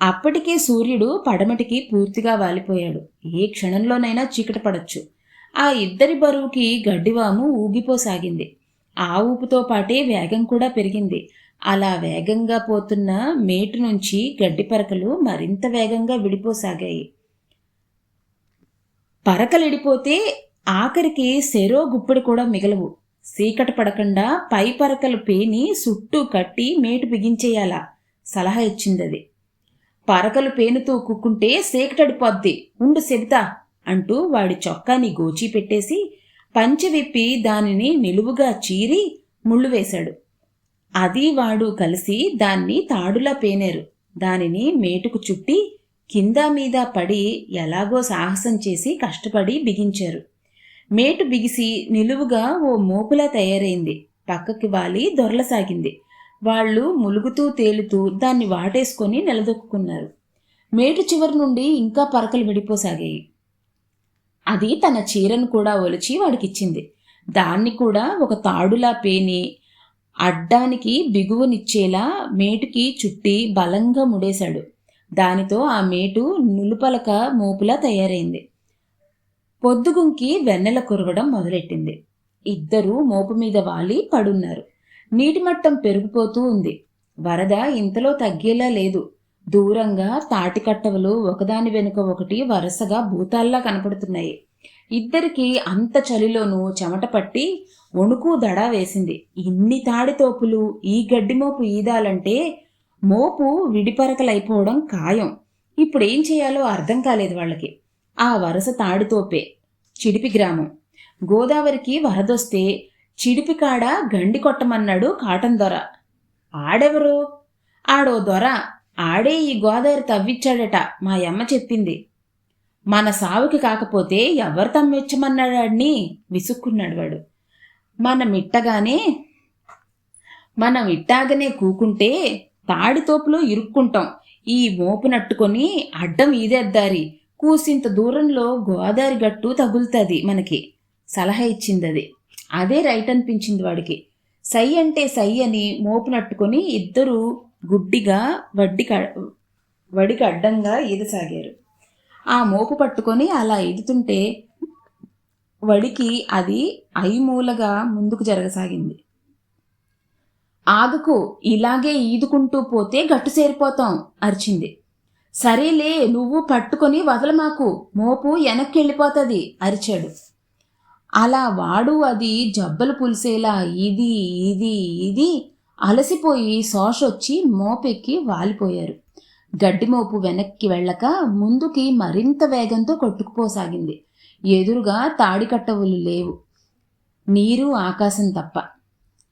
అప్పటికే సూర్యుడు పడమటికి పూర్తిగా వాలిపోయాడు. ఏ క్షణంలోనైనా చీకటి పడచ్చు. ఆ ఇద్దరి బరువుకి గడ్డివాము ఊగిపోసాగింది. ఆ ఊపుతో పాటే వేగం కూడా పెరిగింది. అలా వేగంగా పోతున్న మేటు నుంచి గడ్డి పరకలు మరింత వేగంగా విడిపోసాగాయి. పరకలిడిపోతే ఆఖరికి సెరో గుప్పెడు కూడా మిగలవు. సీకట పడకుండా పై పరకలు పేని చుట్టూ కట్టి మేటు బిగించేయాలా సలహా ఇచ్చిందది. పరకలు పేనుతూ కుక్కుంటే సేకటడిపోద్ది, ఉండు చెబుతా అంటూ వాడి చొక్కాని గోచి పెట్టేసి పంచె విప్పి దానిని నిలువుగా చీరి ముళ్ళు వేశాడు. అది వాడు కలిసి దాన్ని తాడులా పేనారు. దానిని మేటుకు చుట్టి కింద మీద పడి ఎలాగో సాహసం చేసి కష్టపడి బిగించారు. మేటు బిగిసి నిలువుగా ఓ మోపులా తయారైంది. పక్కకి వాలి దొరలసాగింది. వాళ్ళు ములుగుతూ తేలుతూ దాన్ని వాటేసుకొని నిలదొక్కున్నారు. మేటు చివరి నుండి ఇంకా పరకలు విడిపోసాగాయి. అది తన చీరను కూడా ఒలిచి వాడికిచ్చింది. దాన్ని కూడా ఒక తాడులా పేని అడ్డానికి బిగువనిచ్చేలా మేటుకి చుట్టి బలంగా ముడేశాడు. దానితో ఆ మేటు నులుపలక మోపులా తయారైంది. పొద్దుగుంకి వెన్నెల కురవడం మొదలెట్టింది. ఇద్దరూ మోపు మీద వాలి పడున్నారు. నీటిమట్టం పెరిగిపోతూ ఉంది. వరద ఇంతలో తగ్గేలా లేదు. దూరంగా తాటికట్టవలు ఒకదాని వెనుక ఒకటి వరుసగా భూతాల్లా కనపడుతున్నాయి. ఇద్దరికి అంత చలిలోనూ చెమట పట్టి వణుకు దడా వేసింది. ఇన్ని తాడితోపులు ఈ గడ్డిమోపు ఈదాలంటే మోపు విడిపరకలైపోవడం ఖాయం. ఇప్పుడేం చేయాలో అర్థం కాలేదు వాళ్ళకి. ఆ వరుస తాడితోపే చిడిపి గ్రామం. గోదావరికి వరదొస్తే చిడిపికాడ గండి కొట్టమన్నాడు కాటన్ దొర. ఆడెవరు? ఆడో దొర. ఆడే ఈ గోదావరి తవ్విచ్చాడట, మా యమ్మ చెప్పింది. మన సావుకి కాకపోతే ఎవరు తమ్మిచ్చమన్నాడాడిని విసుక్కున్నాడు వాడు. మనం ఇట్టాగనే కూకుంటే తాడితోపులో ఇరుక్కుంటాం. ఈ మోపు నట్టుకొని అడ్డం ఈదేద్దారి, కూసింత దూరంలో గోదావరి గట్టు తగులుతుంది మనకి సలహా ఇచ్చిందది. అదే రైట్ అనిపించింది వాడికి. సై అంటే సై అని మోపు నట్టుకొని ఇద్దరూ గుడ్డిగా వడికి అడ్డంగా ఈదసాగారు. ఆ మోపు పట్టుకొని అలా ఈదుతుంటే వడికి అది ఐమూలగా ముందుకు జరగసాగింది. ఆగకు, ఇలాగే ఈదుకుంటూ పోతే గట్టు చేరిపోతాం అరిచింది. సరేలే, నువ్వు పట్టుకొని వదలమాకు, మోపు వెనక్కి వెళ్ళిపోతుంది అరిచాడు. అలా వాడు అది జబ్బలు పులిసేలా ఇది ఇది ఇది అలసిపోయి శోషొచ్చి మోపెక్కి వాలిపోయారు. గడ్డి మోపు వెనక్కి వెళ్ళక ముందుకి మరింత వేగంతో కొట్టుకుపోసాగింది. ఎదురుగా తాడికట్టవులు లేవు, నీరు ఆకాశం తప్ప.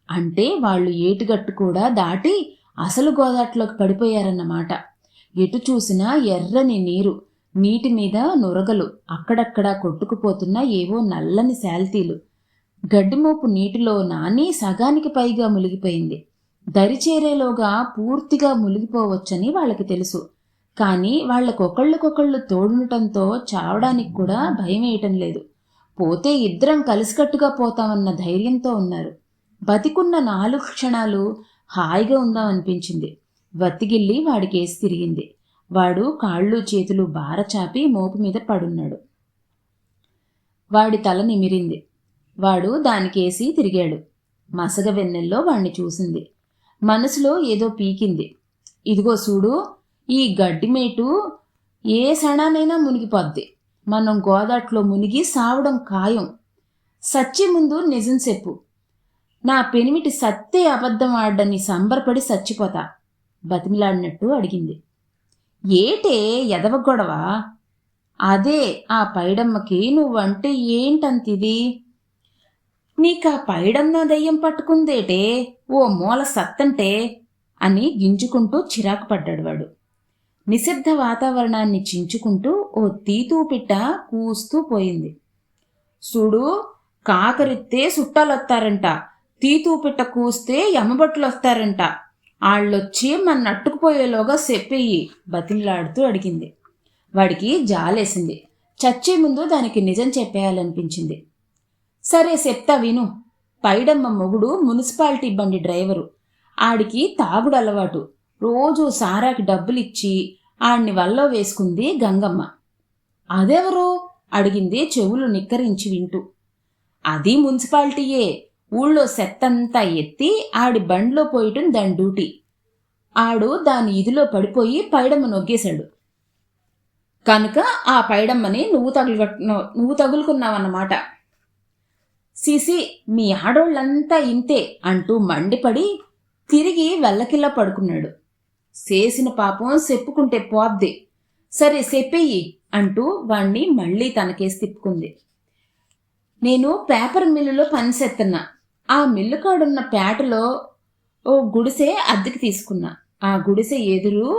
అంటే వాళ్ళు ఏటుగట్టు కూడా దాటి అసలు గోదాట్లోకి పడిపోయారన్నమాట. ఎటు చూసినా ఎర్రని నీరు, నీటి మీద నురగలు, అక్కడక్కడా కొట్టుకుపోతున్న ఏవో నల్లని శాల్తీలు. గడ్డిమోపు నీటిలో నాని సగానికి పైగా మునిగిపోయింది. దరిచేరేలోగా పూర్తిగా మునిగిపోవచ్చని వాళ్ళకి తెలుసు. కానీ వాళ్ళకొకళ్ళకొకళ్ళు తోడునటంతో చావడానికి కూడా భయం వేయటం లేదు. పోతే ఇద్దరం కలిసికట్టుగా పోతామన్న ధైర్యంతో ఉన్నారు. బతికున్న 4 క్షణాలు హాయిగా ఉందామనిపించింది. వత్తిగిల్లి వాడికేసి తిరిగింది. వాడు కాళ్ళు చేతులు బారచాపి మోపు మీద పడున్నాడు. వాడి తల నిమిరింది. వాడు దానికేసి తిరిగాడు. మసగ వెన్నెల్లో వాణ్ణి చూసింది. మనసులో ఏదో పీకింది. ఇదిగో చూడు, ఈ గడ్డిమేటు ఏ క్షణానైనా మునిగిపోద్ది. మనం గోదాట్లో మునిగి సావడం ఖాయం. సచ్చే ముందు నిజం చెప్పు. నా పెనిమిటి సత్తే అబద్ధం ఆడని సంబరపడి చచ్చిపోతా బతిమిలాడినట్టు అడిగింది. ఏటే ఎదవ గొడవ? అదే, ఆ పైడమ్మకి నువ్వంటే ఏంటంతిది? నీకా పైడమ్మ దయ్యం పట్టుకుందేటే, ఓ మూల సత్తంటే అని గింజుకుంటూ చిరాకు పడ్డాడు వాడు. నిశ్శబ్ద వాతావరణాన్ని చించుకుంటూ ఓ తీతూపిట్ట కూస్తూ పోయింది. చూడు, కాకరిత్తే చుట్టాలొత్తారంట, తీతూపిట్ట కూస్తే యమబట్టులొస్తారంట, ఆళ్ళొచ్చి మన అట్టుకుపోయేలోగా చెప్పేయి బతిమిలాడుతూ అడిగింది. వాడికి జాలేసింది. చచ్చే ముందు దానికి నిజం చెప్పేయాలనిపించింది. సరే చెప్తా విను. పైడమ్మ మొగుడు మున్సిపాలిటీ బండి డ్రైవరు. ఆడికి తాగుడు అలవాటు. రోజు సారాకి డబ్బులిచ్చి ఆడిని వల్లో వేసుకుంది గంగమ్మ. అదెవరు అడిగింది చెవులు నిక్కరించి వింటూ. అది మున్సిపాలిటీయే. ఊళ్ళో సెత్తంతా ఎత్తి ఆడి బండ్లో పోయటం దాని డ్యూటీ. ఆడు దాని ఇదిలో పడిపోయి పైడమ్మ నొగ్గేశాడు కనుక ఆ పైడమ్మని నువ్వు తగులుకున్నావన్నమాట. సిసి, మీ ఆడోళ్ళంతా ఇంతే అంటూ మండిపడి తిరిగి వెల్లకిల్లా పడుకున్నాడు. చేసిన పాపం చెప్పుకుంటే పోద్ది. సరే చెప్పెయ్యి అంటూ వాణ్ణి మళ్ళీ తనకేసి తిప్పుకుంది. నేను పేపర్ మిల్లులో పనిచేస్తున్నా. ఆ మిల్లు కాడున్న పేటలో ఓ గుడిసె అద్దెకి తీసుకున్నా. ఆ గుడిసె ఎదురు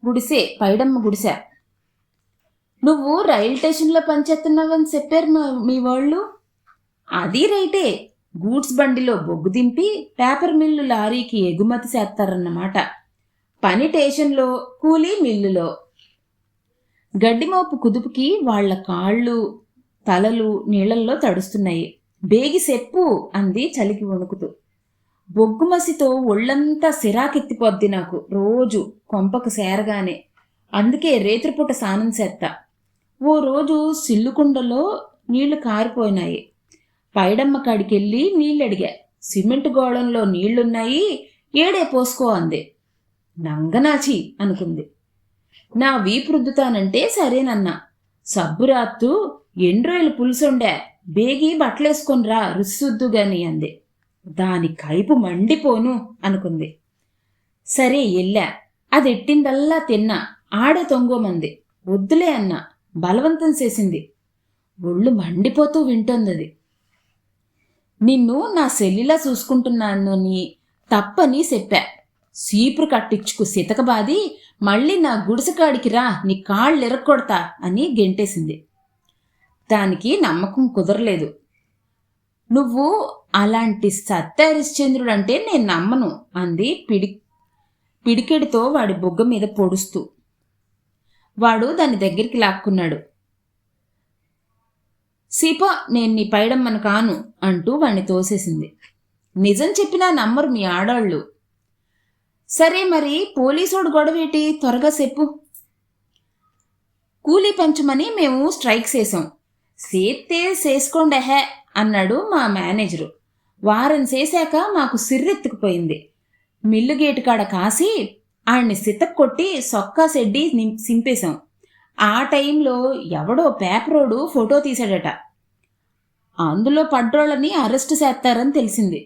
గుడిసె పైడమ్మ గుడిసె. నువ్వు రైల్ స్టేషన్లో పనిచేస్తున్నావని చెప్పారు మీ వాళ్ళు. అది రైటే. గూడ్స్ బండిలో బొగ్గు దింపి పేపర్ మిల్లు లారీకి ఎగుమతి చేస్తారన్నమాట. పని స్టేషన్లో, కూలీ మిల్లులో. గడ్డిమోపు కుదుపుకి వాళ్ల కాళ్ళు తలలు నీళ్లల్లో తడుస్తున్నాయి. బేగి సెప్పు అంది చలికి వణుకుతూ. బొగ్గుమసితో ఒళ్ళంతా సిరాకెత్తిపోద్ది నాకు రోజు కొంపకు సేరగానే. అందుకే రేత్రిపూట స్నానం చేస్తా. ఓ రోజు సిల్లుకుండలో నీళ్లు కారిపోయినాయి. పైడమ్మ కాడికెళ్ళి నీళ్ళడిగా. సిమెంట్ గోళంలో నీళ్లున్నాయి, ఏడే పోసుకో అంది. నంగనాచి అనుకుంది. నా వీపు రుద్దుతానంటే సరేనన్నా. సబ్బురాత్తు ఎండ్రోయలు పులుసుండే, బేగి బట్టలేసుకొనిరా రుస్సుద్దుగాని అంది. దాని కైపు మండిపోను అనుకుంది. సరే ఎల్లా. అది ఎట్టిందల్లా తిన్నా. ఆడే తొంగోమంది. వద్దులే అన్నా. బలవంతం చేసింది. ఒళ్ళు మండిపోతూ వింటోందది. నిన్ను నా సెల్లిలా చూసుకుంటున్నానని తప్పని చెప్పా. సీపురు కట్టించుకు సితకబాది మళ్ళీ నా గుడిసెకాడికి రా, నీ కాళ్ళు ఎరక్కొడతా అని గెంటేసింది. దానికి నమ్మకం కుదరలేదు. నువ్వు అలాంటి సత్యహరిశ్చంద్రుడంటే నేను నమ్మను అంది పిడికెడితో వాడి బొగ్గ మీద పొడుస్తూ. వాడు దాని దగ్గరికి లాక్కున్నాడు. సీపా, నేను నీ పైడమ్మను కాను అంటూ వాణ్ణి తోసేసింది. నిజం చెప్పినా నమ్మరు మీ ఆడాళ్ళు. సరే మరి పోలీసోడు గొడవేటి, త్వరగా చెప్పు. కూలీ పెంచమని మేము స్ట్రైక్ చేసాం. సేత్తే చేసుకోండెహే అన్నాడు మా మేనేజరు. వారం చేశాక మాకు సిర్రెత్తుకుపోయింది. మిల్లు గేటు కాడ కాసి ఆడిని సితక్కొట్టి సొక్కా సెడ్డి సింపేశాం. ఆ టైంలో ఎవడో పేపరోడు ఫోటో తీశాడట. అందులో పడ్డోళ్ళని అరెస్టు చేస్తారని తెలిసింది.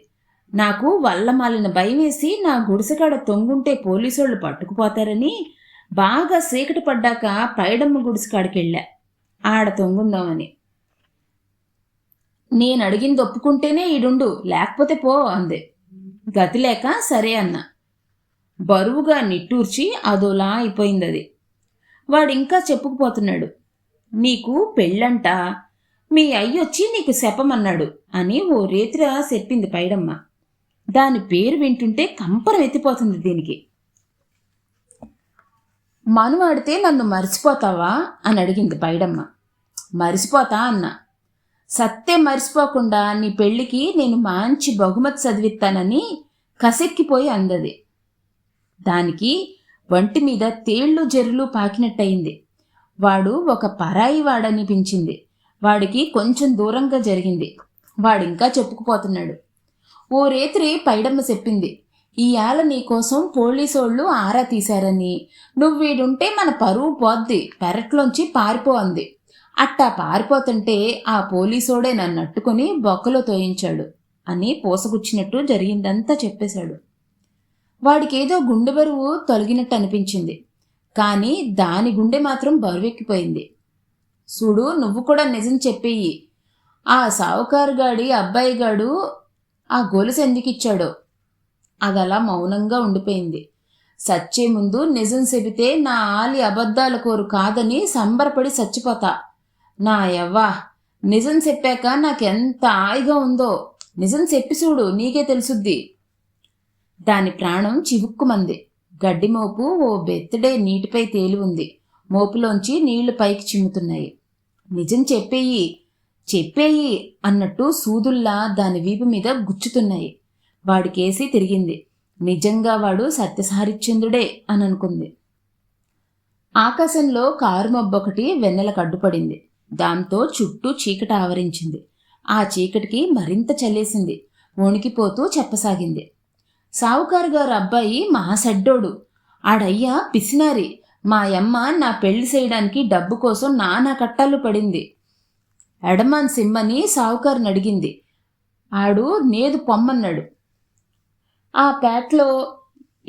నాకు వల్లమాలిన భయం వేసి నా గుడిసెకాడ తొంగుంటే పోలీసోళ్ళు పట్టుకుపోతారని బాగా చీకటి పడ్డాక పైడమ్మ గుడిసెకాడికెళ్ళా ఆడ తొంగుందామని. నేను అడిగింది ఒప్పుకుంటేనే ఈడుండు, లేకపోతే పో అంది. గతిలేక సరే అన్నా. బరువుగా నిట్టూర్చి అదోలా అయిపోయింది అది. వాడింకా చెప్పుకుపోతున్నాడు. నీకు పెళ్ళంట, మీ అయ్యొచ్చి నీకు శపమన్నాడు అని ఓ రేతిరా చెప్పింది పైడమ్మ. దాని పేరు వింటుంటే కంపరం ఎత్తిపోతుంది దీనికి. మనువాడితే నన్ను మర్చిపోతావా అని అడిగింది పైడమ్మ. మరిసిపోతా అన్నా. సత్తే మరిసిపోకుండా నీ పెళ్లికి నేను మంచి బహుమతి చదివిస్తానని కసెక్కిపోయి అందది. దానికి వంటి మీద తేళ్లు జెర్రులు పాకినట్టయింది. వాడు ఒక పరాయి వాడనిపించింది. వాడికి కొంచెం దూరంగా జరిగింది. వాడింకా చెప్పుకుపోతున్నాడు. ఓ రేత్రి పైడమ్మ చెప్పింది, ఈయాల నీకోసం పోలీసోళ్ళు ఆరా తీశారని, నువ్వీడుంటే మన పరువు పోద్ది, పెరట్లోంచి పారిపో అంది. అట్టా పారిపోతుంటే ఆ పోలీసోడే నన్ను అట్టుకుని బొక్కలో తోయించాడు అని పూసగుచ్చినట్టు జరిగిందంతా చెప్పేశాడు. వాడికేదో గుండె బరువు తొలగినట్టు అనిపించింది. కానీ దాని గుండె మాత్రం బరువెక్కిపోయింది. చూడు, నువ్వు కూడా నిజం చెప్పేయి. ఆ సావుకారుగాడి అబ్బాయిగాడు ఆ గొలుసు ఎందుకిచ్చాడో. అదలా మౌనంగా ఉండిపోయింది. సచ్చే ముందు నిజం చెబితే నా ఆలి అబద్ధాల కోరు కాదని సంబరపడి చచ్చిపోతా. నా యవ్వా, నిజం చెప్పాక నాకెంత హాయిగా ఉందో. నిజం చెప్పి చూడు, నీకే తెలుసుద్ది. దాని ప్రాణం చివుక్కుమంది. గడ్డి మోపు ఓ బెత్తడే నీటిపై తేలి ఉంది. మోపులోంచి నీళ్లు పైకి చిమ్ముతున్నాయి. నిజం చెప్పేయి, చెప్పేయి అన్నట్టు సూదుల్లా దాని వీపు మీద గుచ్చుతున్నాయి. వాడికేసి తిరిగింది. నిజంగా వాడు సత్యసారిశ్చంద్రుడే అని అనుకుంది. ఆకాశంలో కారు మబ్బొకటి వెన్నెలకు అడ్డుపడింది. దాంతో చుట్టూ చీకటి ఆవరించింది. ఆ చీకటికి మరింత చల్లేసింది. వణికిపోతూ చెప్పసాగింది. సావుకారు గారు అబ్బాయి మహాసెడ్డోడు. ఆడయ్యా పిసినారి. మా యమ్మ నా పెళ్లి చేయడానికి డబ్బు కోసం నానా కట్టాలు పడింది. ఎడమాన్ సిమ్మని సావుకారుని అడిగింది. ఆడు నేదు పొమ్మన్నాడు. ఆ పేటలో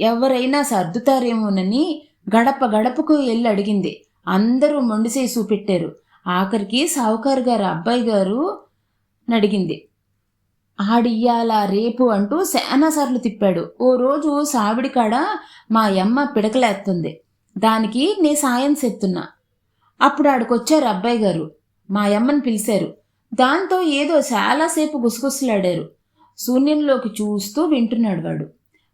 ఎవరైనా సర్దుతారేమోనని గడప గడపకు వెళ్ళి అడిగింది. అందరూ మొండిసేయి చూపెట్టారు. ఆఖరికి సావుకారు గారు అబ్బాయి గారు నడిగింది. ఆడియ్యాలా రేపు అంటూ శానాసార్లు తిప్పాడు. ఓ రోజు సావిడికాడ మా యమ్మ పిడకలేస్తుంది. దానికి నే సాయం చెప్తున్నా. అప్పుడు ఆడికొచ్చారు అబ్బాయి గారు. మా యమ్మని పిలిచారు. దాంతో ఏదో చాలాసేపు గుసగుసలాడారు. శూన్యంలోకి చూస్తూ వింటున్నాడు వాడు.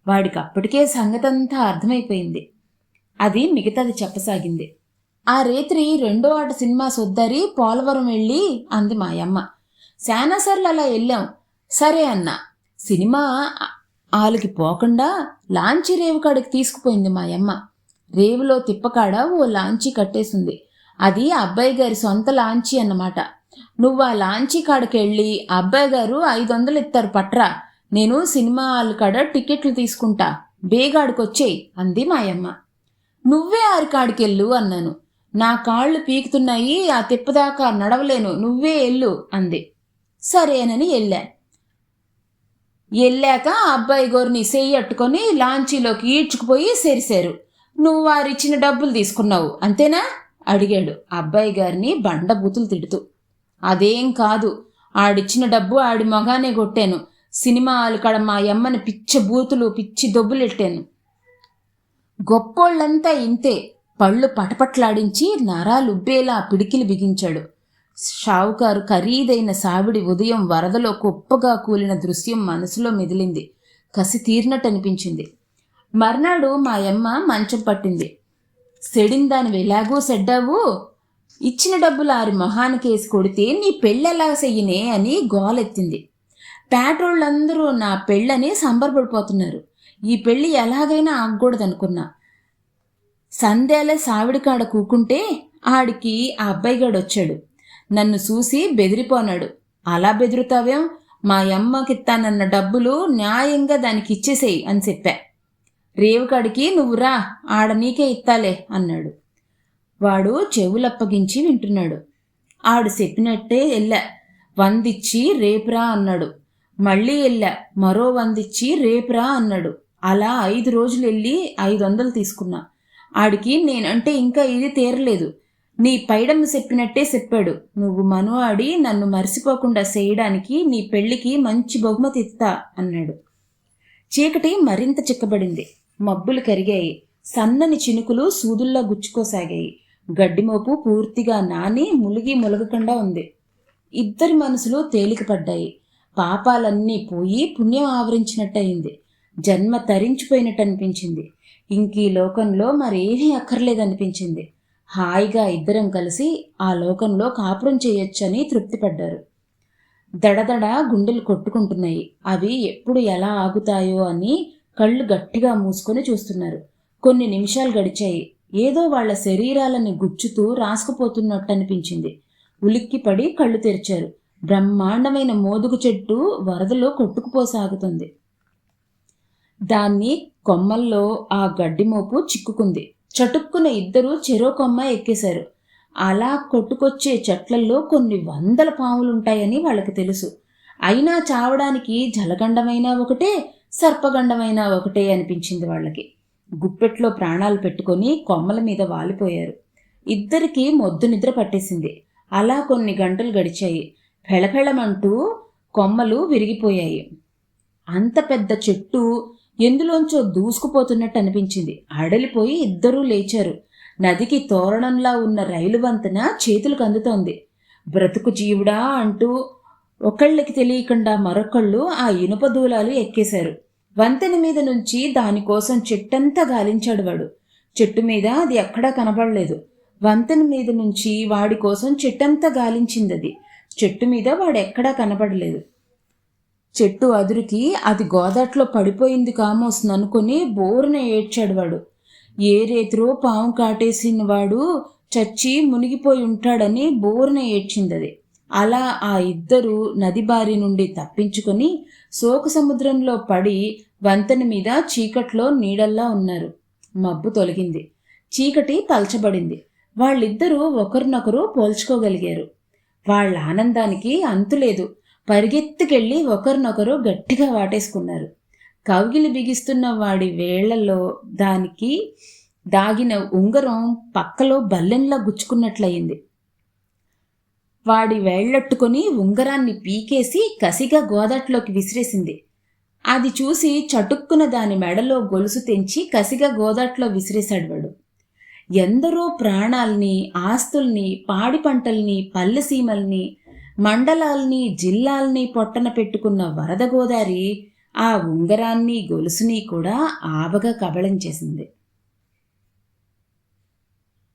వాడికి అప్పటికే సంగతంతా అర్థమైపోయింది. అది మిగతాది చెప్పసాగింది. ఆ రేత్రి 2వ ఆట సినిమా సొద్దరి పోలవరం వెళ్ళి అంది మాయమ్మ. శానాసార్లు అలా వెళ్ళాం. సరే అన్నా. సినిమా ఆలుకి పోకుండా లాంచీ రేవు కాడికి తీసుకుపోయింది మాయమ్మ. రేవులో తిప్పకాడ ఓ లాంచీ కట్టేసింది. అది అబ్బాయి గారి సొంత లాంచీ అన్నమాట. నువ్వు ఆ లాంచీ కాడకెళ్ళి అబ్బాయి గారు 500 ఇస్తారు పట్రా, నేను సినిమా హాల్ కాడ టికెట్లు తీసుకుంటా, బేగాడికొచ్చేయి అంది మాయమ్మ. నువ్వే ఆరికాడికెళ్ళు అన్నాను. నా కాళ్ళు పీకుతున్నాయి, ఆ తిప్పదాకా నడవలేను, నువ్వే ఎల్లు అంది. సరేనని వెళ్ళాక అబ్బాయి గోరిని సెయ్యి అట్టుకొని లాంచీలోకి ఈడ్చుకుపోయి సెరిశారు. నువ్వు వారిచ్చిన డబ్బులు తీసుకున్నావు అంతేనా అడిగాడు అబ్బాయి గారిని బండబూతులు తిడుతూ. అదేం కాదు, ఆడిచ్చిన డబ్బు ఆడి మొగానే కొట్టాను. సినిమా ఆలుకాడ మా యమ్మని పిచ్చ బూతులు పిచ్చి దొబ్బులెట్టాను. గొప్పోళ్లంతా ఇంతే, పళ్ళు పటపట్లాడించి నరాలుబ్బేలా పిడికిలు బిగించాడు. షావుకారు ఖరీదైన సావిడి ఉదయం వరదలో కుప్పగా కూలిన దృశ్యం మనసులో మెదిలింది. కసి తీరినట్టనిపించింది. మర్నాడు మా యమ్మ మంచం పట్టింది. సెడిందానివి ఎలాగూ సెడ్డావు, ఇచ్చిన డబ్బులు ఆరి మొహానికేసి కొడితే నీ పెళ్ళెలా చెయ్యనే అని గోలెత్తింది. పేట్రోళ్ళందరూ నా పెళ్ళని సంబరపడిపోతున్నారు. ఈ పెళ్ళి ఎలాగైనా ఆగకూడదనుకున్నా. సంధ్యాల సావిడికాడ కూకుంటే ఆడికి ఆ అబ్బాయిగాడు వచ్చాడు. నన్ను చూసి బెదిరిపోనాడు. అలా బెదురుతావేం, మా యమ్మకిత్తానన్న డబ్బులు న్యాయంగా దానికి ఇచ్చేసేయి అని చెప్పా. రేవుకాడికి నువ్వు రా, ఆడ నీకే ఇత్తాలే అన్నాడు. వాడు చెవులప్పగించి వింటున్నాడు. ఆడు చెప్పినట్టే ఎల్లా, వందిచ్చి రేపురా అన్నాడు. మళ్ళీ ఎల్లా, మరో వందిచ్చి రేపురా అన్నాడు. అలా 5 రోజులు వెళ్ళి 500 తీసుకున్నా. ఆడికి నేనంటే ఇంకా ఇది తీరలేదు. నీ పైడమ్మ చెప్పినట్టే చెప్పాడు. నువ్వు మనవాడి నన్ను మర్చిపోకుండా చేయడానికి నీ పెళ్లికి మంచి బహుమతి ఇస్తా అన్నాడు. చీకటి మరింత చిక్కబడింది. మబ్బులు కరిగాయి. సన్నని చినుకులు సూదుల్లా గుచ్చుకోసాగాయి. గడ్డిమోపు పూర్తిగా నాని ములిగి ములగకుండా ఉంది. ఇద్దరి మనసులు తేలికపడ్డాయి. పాపాలన్నీ పోయి పుణ్యం ఆవరించినట్టయింది. జన్మ తరించిపోయినట్టు అనిపించింది. ఇంకీ లోకంలో మరేమీ అక్కర్లేదనిపించింది. హాయిగా ఇద్దరం కలిసి ఆ లోకంలో కాపురం చేయొచ్చని తృప్తిపడ్డారు. దడదడ గుండెలు కొట్టుకుంటున్నాయి. అవి ఎప్పుడు ఎలా ఆగుతాయో అని కళ్ళు గట్టిగా మూసుకొని చూస్తున్నారు. కొన్ని నిమిషాలు గడిచాయి. ఏదో వాళ్ల శరీరాలని గుచ్చుతూ రాసుకుపోతున్నట్టు అనిపించింది. ఉలిక్కిపడి కళ్ళు తెరిచారు. బ్రహ్మాండమైన మోదుగు చెట్టు వరదలో కొట్టుకుపోసాగుతుంది. దాన్ని కొమ్మల్లో ఆ గడ్డిమోపు చిక్కుకుంది. చటుక్కున ఇద్దరూ చెరో కొమ్మ ఎక్కేశారు. అలా కొట్టుకొచ్చే చెట్లల్లో కొన్ని 100 పాములుంటాయని వాళ్ళకి తెలుసు. అయినా చావడానికి జలగండమైనా ఒకటే, సర్పగండమైనా ఒకటే అనిపించింది వాళ్ళకి. గుప్పెట్లో ప్రాణాలు పెట్టుకొని కొమ్మల మీద వాలిపోయారు. ఇద్దరికీ మొద్దు నిద్ర పట్టేసింది. అలా కొన్ని గంటలు గడిచాయి. ఫెళఫెళమంటూ కొమ్మలు విరిగిపోయాయి. అంత పెద్ద చెట్టు ఎందులోంచో దూసుకుపోతున్నట్టు అనిపించింది. అడలిపోయి ఇద్దరూ లేచారు. నదికి తోరణంలా ఉన్న రైలు వంతెన చేతులకు అందుతోంది. బ్రతుకు జీవుడా అంటూ ఒకళ్ళకి తెలియకుండా మరొకళ్ళు ఆ ఇనుప దూలాలు ఎక్కేశారు. వంతెన మీద నుంచి దానికోసం చెట్టంతా గాలించాడు వాడు. చెట్టు మీద అది ఎక్కడా కనబడలేదు. వంతెన మీద నుంచి వాడి కోసం చెట్టంతా గాలించిందది. చెట్టు మీద వాడెక్కడా కనబడలేదు. చెట్టు అదురికి అది గోదాట్లో పడిపోయింది కామోస్తుందనుకుని బోరున ఏడ్చాడు వాడు. ఏ రేతిలో పాము కాటేసిన వాడు చచ్చి మునిగిపోయి ఉంటాడని బోరున ఏడ్చిందది. అలా ఆ ఇద్దరు నది బారి నుండి తప్పించుకొని శోక సముద్రంలో పడి వంతెన మీద చీకట్లో నీడల్లా ఉన్నారు. మబ్బు తొలగింది. చీకటి పల్చబడింది. వాళ్ళిద్దరూ ఒకరినొకరు పోల్చుకోగలిగారు. వాళ్ళ ఆనందానికి అంతులేదు. పరిగెత్తుకెళ్ళి ఒకరినొకరు గట్టిగా వాటేసుకున్నారు. కౌగిలి బిగిస్తున్న వాడి వేళ్లలో దానికి దాగిన ఉంగరం పక్కలో బల్లెంలా గుచ్చుకున్నట్లయింది. వాడి వేళ్లట్టుకొని ఉంగరాన్ని పీకేసి కసిగా గోదాట్లోకి విసిరేసింది. అది చూసి చటుక్కున దాని మెడలో గొలుసు తెంచి కసిగా గోదాట్లో విసిరేశాడు వాడు. ఎందరో ప్రాణాల్ని, ఆస్తుల్ని, పాడి పంటల్ని, పల్లెసీమల్ని, మండలాల్ని, జిల్లాల్ని పొట్టన పెట్టుకున్న వరద గోదారి ఆ ఉంగరాన్ని, గొలుసుని కూడా ఆబగా కబళించేసింది.